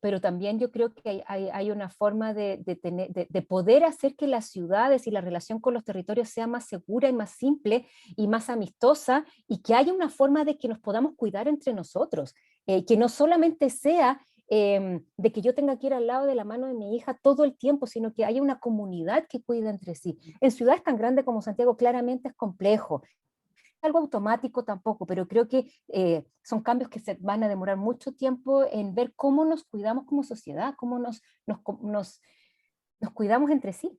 pero también yo creo que hay una forma de poder hacer que las ciudades y la relación con los territorios sea más segura y más simple y más amistosa, y que haya una forma de que nos podamos cuidar entre nosotros, que no solamente sea de que yo tenga que ir al lado de la mano de mi hija todo el tiempo, sino que haya una comunidad que cuida entre sí. En ciudades tan grandes como Santiago claramente es complejo, algo automático tampoco, pero creo que son cambios que se van a demorar mucho tiempo en ver cómo nos cuidamos como sociedad, cómo nos cuidamos entre sí.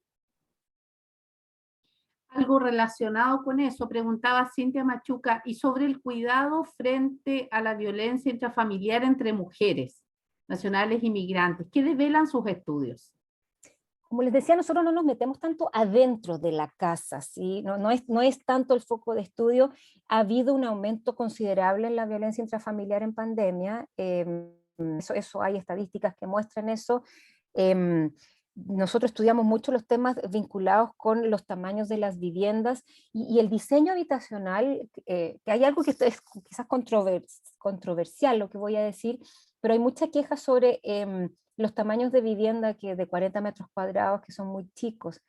Algo relacionado con eso, preguntaba Cintia Machuca, y sobre el cuidado frente a la violencia intrafamiliar entre mujeres nacionales y migrantes. ¿Qué develan sus estudios? Como les decía, nosotros no nos metemos tanto adentro de la casa, ¿sí? No es tanto el foco de estudio. Ha habido un aumento considerable en la violencia intrafamiliar en pandemia, eso hay estadísticas que muestran eso. Nosotros estudiamos mucho los temas vinculados con los tamaños de las viviendas y el diseño habitacional, que hay algo que es quizás controversial lo que voy a decir, pero hay mucha queja sobre los tamaños de vivienda de 40 metros cuadrados que son muy chicos.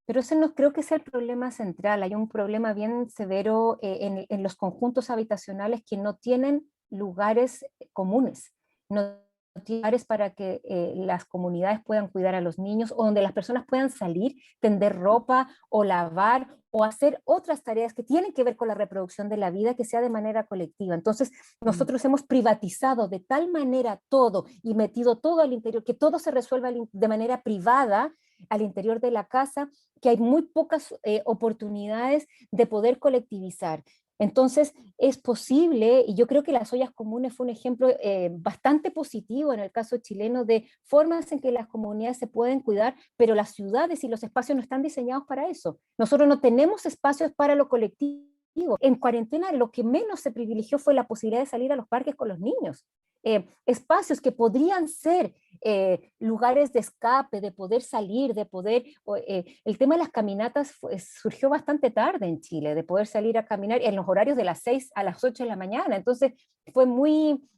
Pero ese no creo que sea el problema central. Hay un problema bien severo en los conjuntos habitacionales que no tienen lugares comunes, no lugares para que las comunidades puedan cuidar a los niños, o donde las personas puedan salir, tender ropa o lavar o hacer otras tareas que tienen que ver con la reproducción de la vida, que sea de manera colectiva. Entonces, nosotros hemos privatizado de tal manera todo y metido todo al interior, que todo se resuelva de manera privada al interior de la casa, que hay muy pocas oportunidades de poder colectivizar. Entonces, es posible, y yo creo que las ollas comunes fue un ejemplo bastante positivo en el caso chileno de formas en que las comunidades se pueden cuidar, pero las ciudades y los espacios no están diseñados para eso. Nosotros no tenemos espacios para lo colectivo. En cuarentena lo que menos se privilegió fue la posibilidad de salir a los parques con los niños. Espacios que podrían ser lugares de escape, de poder salir, de poder... el tema de las caminatas surgió bastante tarde en Chile, de poder salir a caminar en los horarios de las 6 a las 8 de la mañana. Entonces fue muy...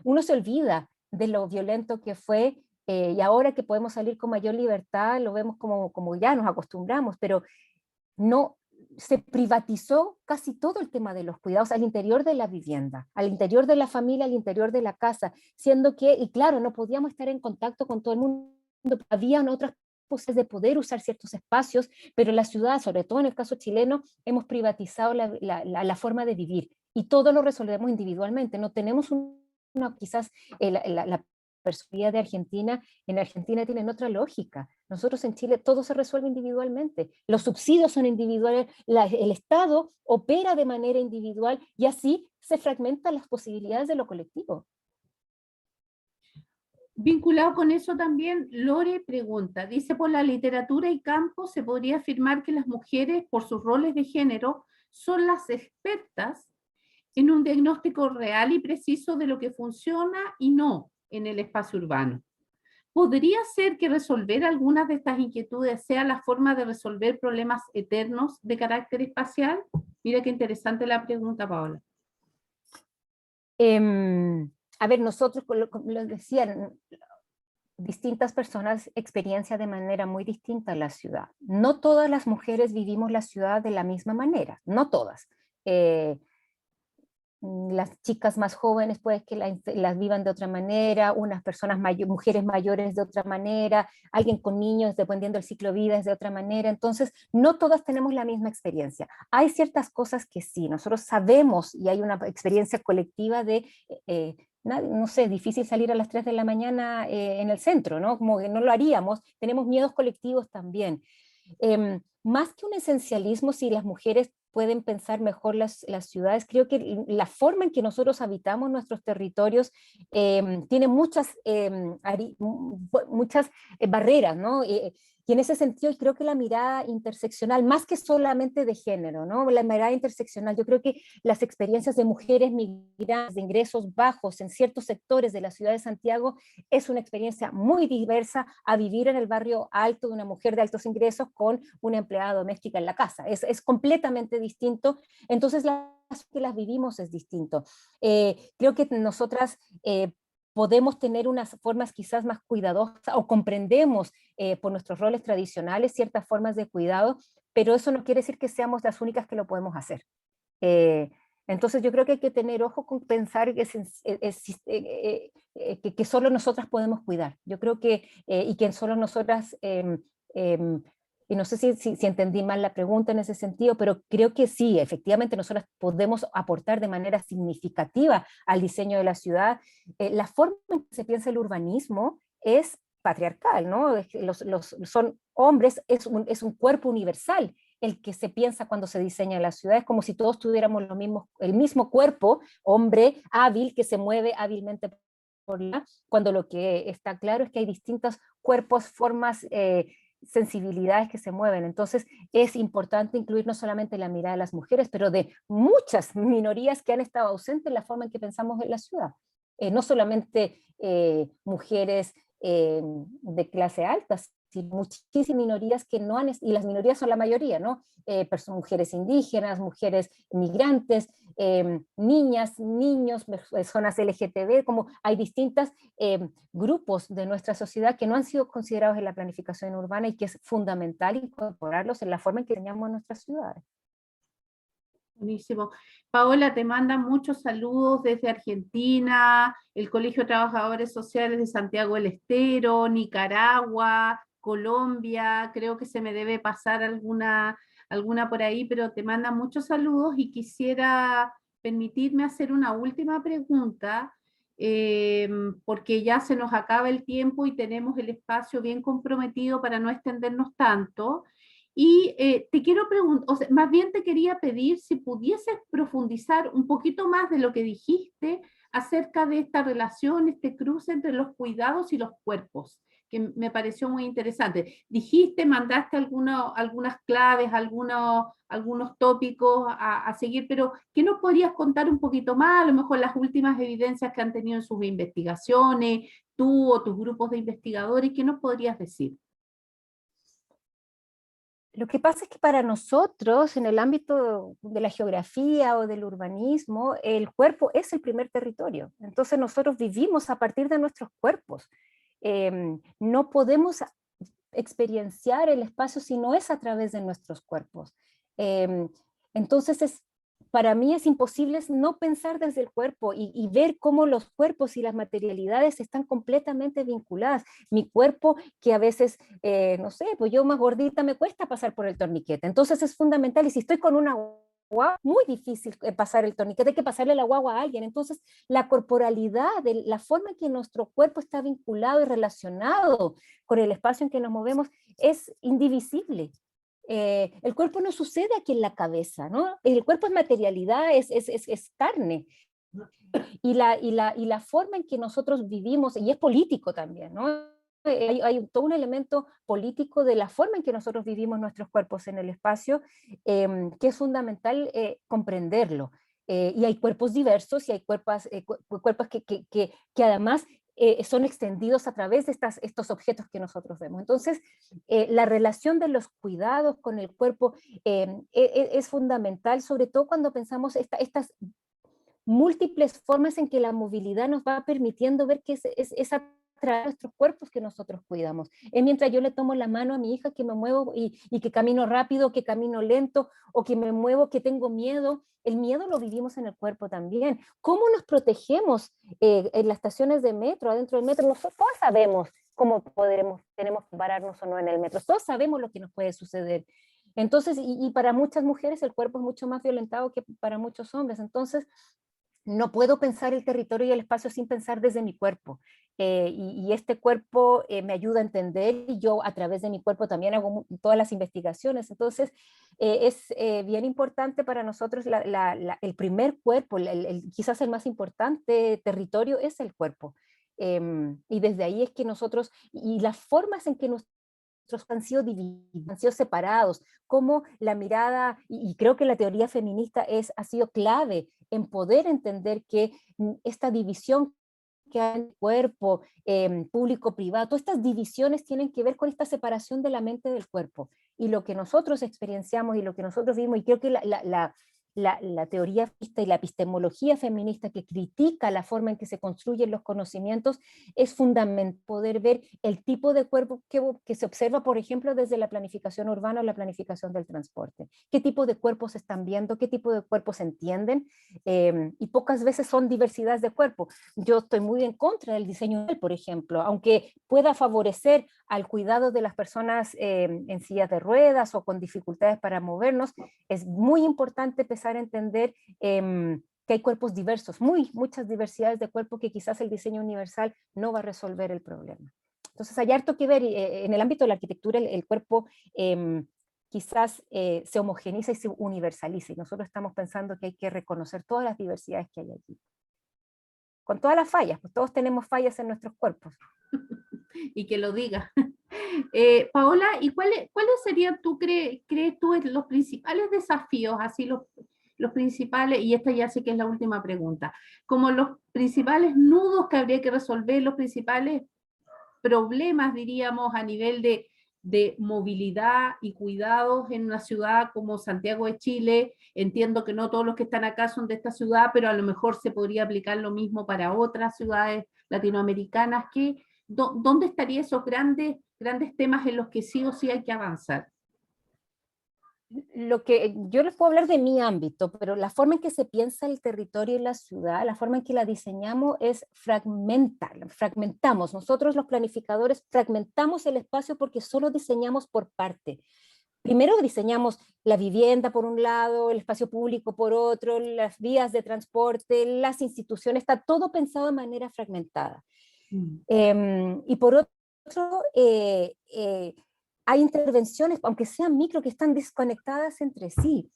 uno se olvida de lo violento que fue, y ahora que podemos salir con mayor libertad, lo vemos como ya nos acostumbramos, pero no se privatizó casi todo el tema de los cuidados al interior de la vivienda, al interior de la familia, al interior de la casa, siendo que, y claro, no podíamos estar en contacto con todo el mundo, habían otras posibilidades de poder usar ciertos espacios, pero en la ciudad, sobre todo en el caso chileno, hemos privatizado la forma de vivir y todo lo resolvemos individualmente, no tenemos quizás la personalidad de Argentina, en Argentina tienen otra lógica. Nosotros en Chile todo se resuelve individualmente. Los subsidios son individuales, el Estado opera de manera individual y así se fragmentan las posibilidades de lo colectivo. Vinculado con eso también, Lore pregunta, dice, por la literatura y campo se podría afirmar que las mujeres, por sus roles de género, son las expertas en un diagnóstico real y preciso de lo que funciona y no en el espacio urbano. ¿Podría ser que resolver algunas de estas inquietudes sea la forma de resolver problemas eternos de carácter espacial? Mira qué interesante la pregunta, Paola. A ver, nosotros, como les decía, distintas personas experiencian de manera muy distinta la ciudad. No todas las mujeres vivimos la ciudad de la misma manera, no todas. Las chicas más jóvenes pues que las vivan de otra manera, unas personas mujeres mayores de otra manera, alguien con niños dependiendo del ciclo de vida es de otra manera, entonces no todas tenemos la misma experiencia. Hay ciertas cosas que sí, nosotros sabemos y hay una experiencia colectiva de, no sé, difícil salir a las 3 de la mañana en el centro, ¿no? Como que no lo haríamos, tenemos miedos colectivos también. Más que un esencialismo, si las mujeres pueden pensar mejor las ciudades, creo que la forma en que nosotros habitamos nuestros territorios tiene muchas barreras, ¿no? Y en ese sentido creo que la mirada interseccional, más que solamente de género, ¿no? La mirada interseccional, yo creo que las experiencias de mujeres migrantes de ingresos bajos en ciertos sectores de la ciudad de Santiago es una experiencia muy diversa a vivir en el barrio alto de una mujer de altos ingresos con una empleada doméstica en la casa. Es completamente distinto. Entonces, que las vivimos es distinto. Creo que nosotras podemos tener unas formas quizás más cuidadosas o comprendemos por nuestros roles tradicionales ciertas formas de cuidado, pero eso no quiere decir que seamos las únicas que lo podemos hacer. Entonces yo creo que hay que tener ojo con pensar que solo nosotras podemos cuidar. Yo creo que, y que solo nosotras, y no sé si entendí mal la pregunta en ese sentido, pero creo que sí, efectivamente nosotras podemos aportar de manera significativa al diseño de la ciudad. La forma en que se piensa el urbanismo es patriarcal, ¿no? Son hombres, es un cuerpo universal el que se piensa cuando se diseña la ciudad, es como si todos tuviéramos el mismo cuerpo, hombre hábil que se mueve hábilmente por la, cuando lo que está claro es que hay distintos cuerpos, formas, sensibilidades que se mueven. Entonces es importante incluir no solamente la mirada de las mujeres, pero de muchas minorías que han estado ausentes en la forma en que pensamos en la ciudad. No solamente mujeres de clase alta, sino muchísimas minorías que no han, y las minorías son la mayoría, ¿no? Mujeres indígenas, mujeres migrantes, niñas, niños, personas LGTB, como hay distintos grupos de nuestra sociedad que no han sido considerados en la planificación urbana y que es fundamental incorporarlos en la forma en que diseñamos nuestras ciudades. Buenísimo. Paola, te manda muchos saludos desde Argentina, el Colegio de Trabajadores Sociales de Santiago del Estero, Nicaragua, Colombia, creo que se me debe pasar alguna por ahí, pero te manda muchos saludos y quisiera permitirme hacer una última pregunta, porque ya se nos acaba el tiempo y tenemos el espacio bien comprometido para no extendernos tanto. Y te quiero preguntar, o sea, más bien te quería pedir si pudieses profundizar un poquito más de lo que dijiste acerca de esta relación, este cruce entre los cuidados y los cuerpos, que me pareció muy interesante. Dijiste, mandaste algunas claves, algunos tópicos a seguir, pero ¿qué nos podrías contar un poquito más? A lo mejor las últimas evidencias que han tenido en sus investigaciones, tú o tus grupos de investigadores, ¿qué nos podrías decir? Lo que pasa es que para nosotros, en el ámbito de la geografía o del urbanismo, el cuerpo es el primer territorio. Entonces nosotros vivimos a partir de nuestros cuerpos. No podemos experienciar el espacio si no es a través de nuestros cuerpos. Eh, entonces, para mí es imposible no pensar desde el cuerpo y ver cómo los cuerpos y las materialidades están completamente vinculadas. Mi cuerpo, que a veces, no sé, pues yo más gordita me cuesta pasar por el torniquete. Entonces es fundamental, y si estoy con una guagua, muy difícil pasar el torniquete, hay que pasarle la guagua a alguien. Entonces, la corporalidad, la forma en que nuestro cuerpo está vinculado y relacionado con el espacio en que nos movemos, es indivisible. El cuerpo no sucede aquí en la cabeza, ¿no? El cuerpo es materialidad, es carne. Y la forma en que nosotros vivimos, y es político también, ¿no? Hay todo un elemento político de la forma en que nosotros vivimos nuestros cuerpos en el espacio, que es fundamental comprenderlo. Y hay cuerpos diversos y hay cuerpos que además son extendidos a través de estos objetos que nosotros vemos. Entonces, la relación de los cuidados con el cuerpo es fundamental, sobre todo cuando pensamos estas múltiples formas en que la movilidad nos va permitiendo ver que es a través de nuestros cuerpos que nosotros cuidamos. Es mientras yo le tomo la mano a mi hija que me muevo y que camino rápido, que camino lento, o que me muevo, que tengo miedo. El miedo lo vivimos en el cuerpo también. ¿Cómo nos protegemos en las estaciones de metro, adentro del metro? Nosotros todos sabemos cómo tenemos que pararnos o no en el metro. Todos sabemos lo que nos puede suceder. Entonces, y para muchas mujeres el cuerpo es mucho más violentado que para muchos hombres. Entonces, no puedo pensar el territorio y el espacio sin pensar desde mi cuerpo. Y este cuerpo me ayuda a entender, y yo a través de mi cuerpo también hago todas las investigaciones. Entonces, es bien importante para nosotros el primer cuerpo, quizás el más importante territorio es el cuerpo. Y desde ahí es que nosotros, y las formas en que nuestros han sido divididos, han sido separados, como la mirada, y creo que la teoría feminista ha sido clave en poder entender que esta división que hay en el cuerpo, público-privado, todas estas divisiones tienen que ver con esta separación de la mente del cuerpo. Y lo que nosotros experienciamos y lo que nosotros vimos, y creo que la teoría feminista y la epistemología feminista que critica la forma en que se construyen los conocimientos, es fundamental poder ver el tipo de cuerpo que se observa, por ejemplo, desde la planificación urbana o la planificación del transporte. ¿Qué tipo de cuerpos se están viendo? ¿Qué tipo de cuerpos se entienden? Y pocas veces son diversidades de cuerpo. Yo estoy muy en contra del diseño, por ejemplo, aunque pueda favorecer al cuidado de las personas en sillas de ruedas o con dificultades para movernos, es muy importante empezar a entender que hay cuerpos diversos, muchas diversidades de cuerpo, que quizás el diseño universal no va a resolver el problema. Entonces hay harto que ver en el ámbito de la arquitectura. El cuerpo quizás se homogeniza y se universaliza, y nosotros estamos pensando que hay que reconocer todas las diversidades que hay allí. Con todas las fallas, pues todos tenemos fallas en nuestros cuerpos. Y que lo diga. Paola, ¿y cuáles serían, crees tú, los principales desafíos, así los principales, y esta ya sé que es la última pregunta, como los principales nudos que habría que resolver, los principales problemas, diríamos, a nivel de movilidad y cuidados en una ciudad como Santiago de Chile? Entiendo que no todos los que están acá son de esta ciudad, pero a lo mejor se podría aplicar lo mismo para otras ciudades latinoamericanas. ¿Dónde estarían esos grandes temas en los que sí o sí hay que avanzar? Lo que yo les puedo hablar de mi ámbito, pero la forma en que se piensa el territorio y la ciudad, la forma en que la diseñamos es fragmentar, fragmentamos. Nosotros los planificadores fragmentamos el espacio porque solo diseñamos por parte. Primero diseñamos la vivienda por un lado, el espacio público por otro, las vías de transporte, las instituciones, está todo pensado de manera fragmentada. Y por otro, hay intervenciones, aunque sean micro, que están desconectadas entre sí.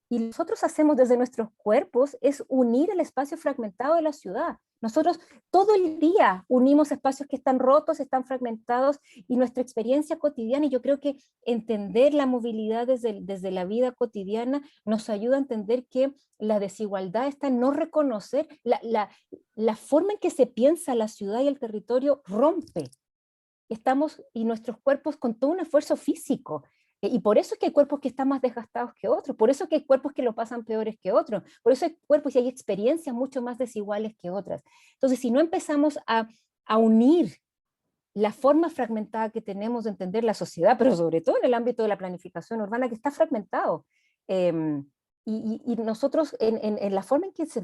Y nosotros hacemos desde nuestros cuerpos es unir el espacio fragmentado de la ciudad. Nosotros todo el día unimos espacios que están rotos, están fragmentados, y nuestra experiencia cotidiana, y yo creo que entender la movilidad desde la vida cotidiana nos ayuda a entender que la desigualdad está en no reconocer la forma en que se piensa la ciudad y el territorio rompe. Estamos, y nuestros cuerpos, con todo un esfuerzo físico. Y por eso es que hay cuerpos que están más desgastados que otros, por eso es que hay cuerpos que lo pasan peores que otros, por eso hay cuerpos y hay experiencias mucho más desiguales que otras. Entonces, si no empezamos a unir la forma fragmentada que tenemos de entender la sociedad, pero sobre todo en el ámbito de la planificación urbana, que está fragmentado, y nosotros, en la forma en que si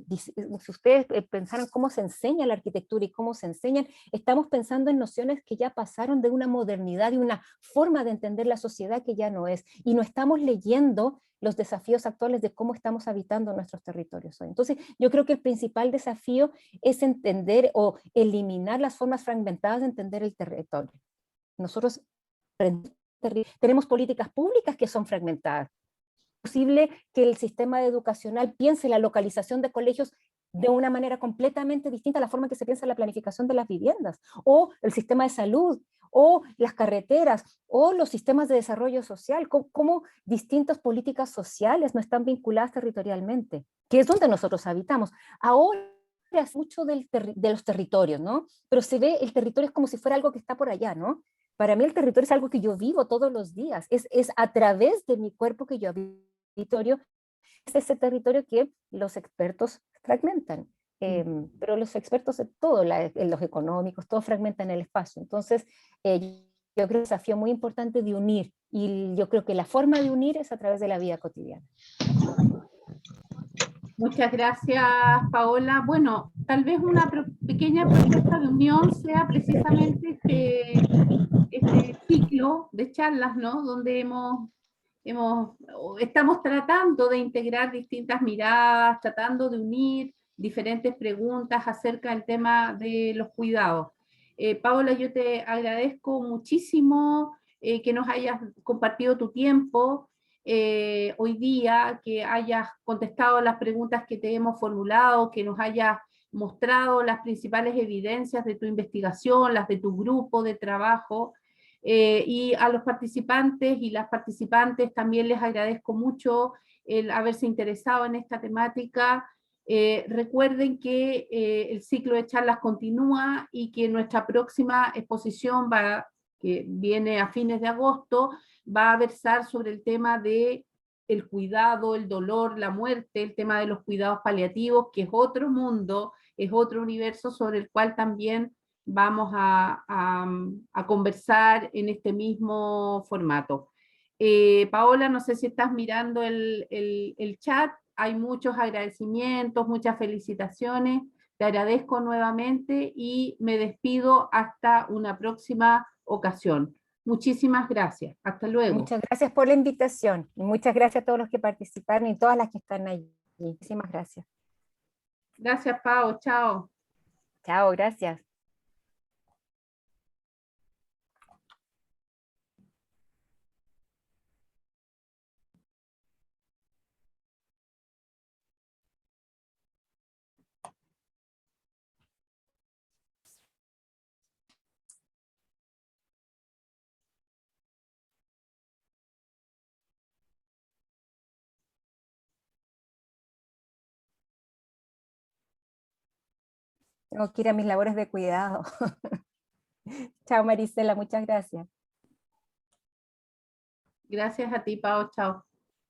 ustedes pensaran cómo se enseña la arquitectura y cómo se enseñan, estamos pensando en nociones que ya pasaron de una modernidad y una forma de entender la sociedad que ya no es, y no estamos leyendo los desafíos actuales de cómo estamos habitando nuestros territorios hoy. Entonces, yo creo que el principal desafío es entender o eliminar las formas fragmentadas de entender el territorio. Nosotros tenemos políticas públicas que son fragmentadas. Es posible que el sistema educacional piense la localización de colegios de una manera completamente distinta a la forma en que se piensa la planificación de las viviendas, o el sistema de salud, o las carreteras, o los sistemas de desarrollo social, cómo distintas políticas sociales no están vinculadas territorialmente, que es donde nosotros habitamos. Ahora es mucho de los territorios, ¿no? Pero se ve el territorio es como si fuera algo que está por allá, ¿no? Para mí el territorio es algo que yo vivo todos los días, es a través de mi cuerpo que yo habito. Es ese territorio que los expertos fragmentan. Pero los expertos de todo, los económicos, todos fragmentan el espacio. Entonces, yo creo que es un desafío muy importante de unir, y yo creo que la forma de unir es a través de la vida cotidiana. Muchas gracias, Paola. Bueno, tal vez una pequeña propuesta de unión sea precisamente este ciclo de charlas, ¿no? Donde estamos tratando de integrar distintas miradas, tratando de unir diferentes preguntas acerca del tema de los cuidados. Paola, yo te agradezco muchísimo que nos hayas compartido tu tiempo hoy día, que hayas contestado las preguntas que te hemos formulado, que nos hayas mostrado las principales evidencias de tu investigación, las de tu grupo de trabajo. Y a los participantes y las participantes también les agradezco mucho el haberse interesado en esta temática. Recuerden que el ciclo de charlas continúa y que nuestra próxima exposición, que viene a fines de agosto, va a versar sobre el tema de el cuidado, el dolor, la muerte, el tema de los cuidados paliativos, que es otro mundo, es otro universo sobre el cual también vamos a conversar en este mismo formato. Paola, no sé si estás mirando el chat, hay muchos agradecimientos, muchas felicitaciones, te agradezco nuevamente y me despido hasta una próxima ocasión. Muchísimas gracias, hasta luego. Muchas gracias por la invitación, y muchas gracias a todos los que participaron y todas las que están allí. Muchísimas gracias. Gracias, Pao, chao. Chao, gracias. Tengo que ir a mis labores de cuidado. Chao, Marisela, muchas gracias. Gracias a ti, Pao, chao.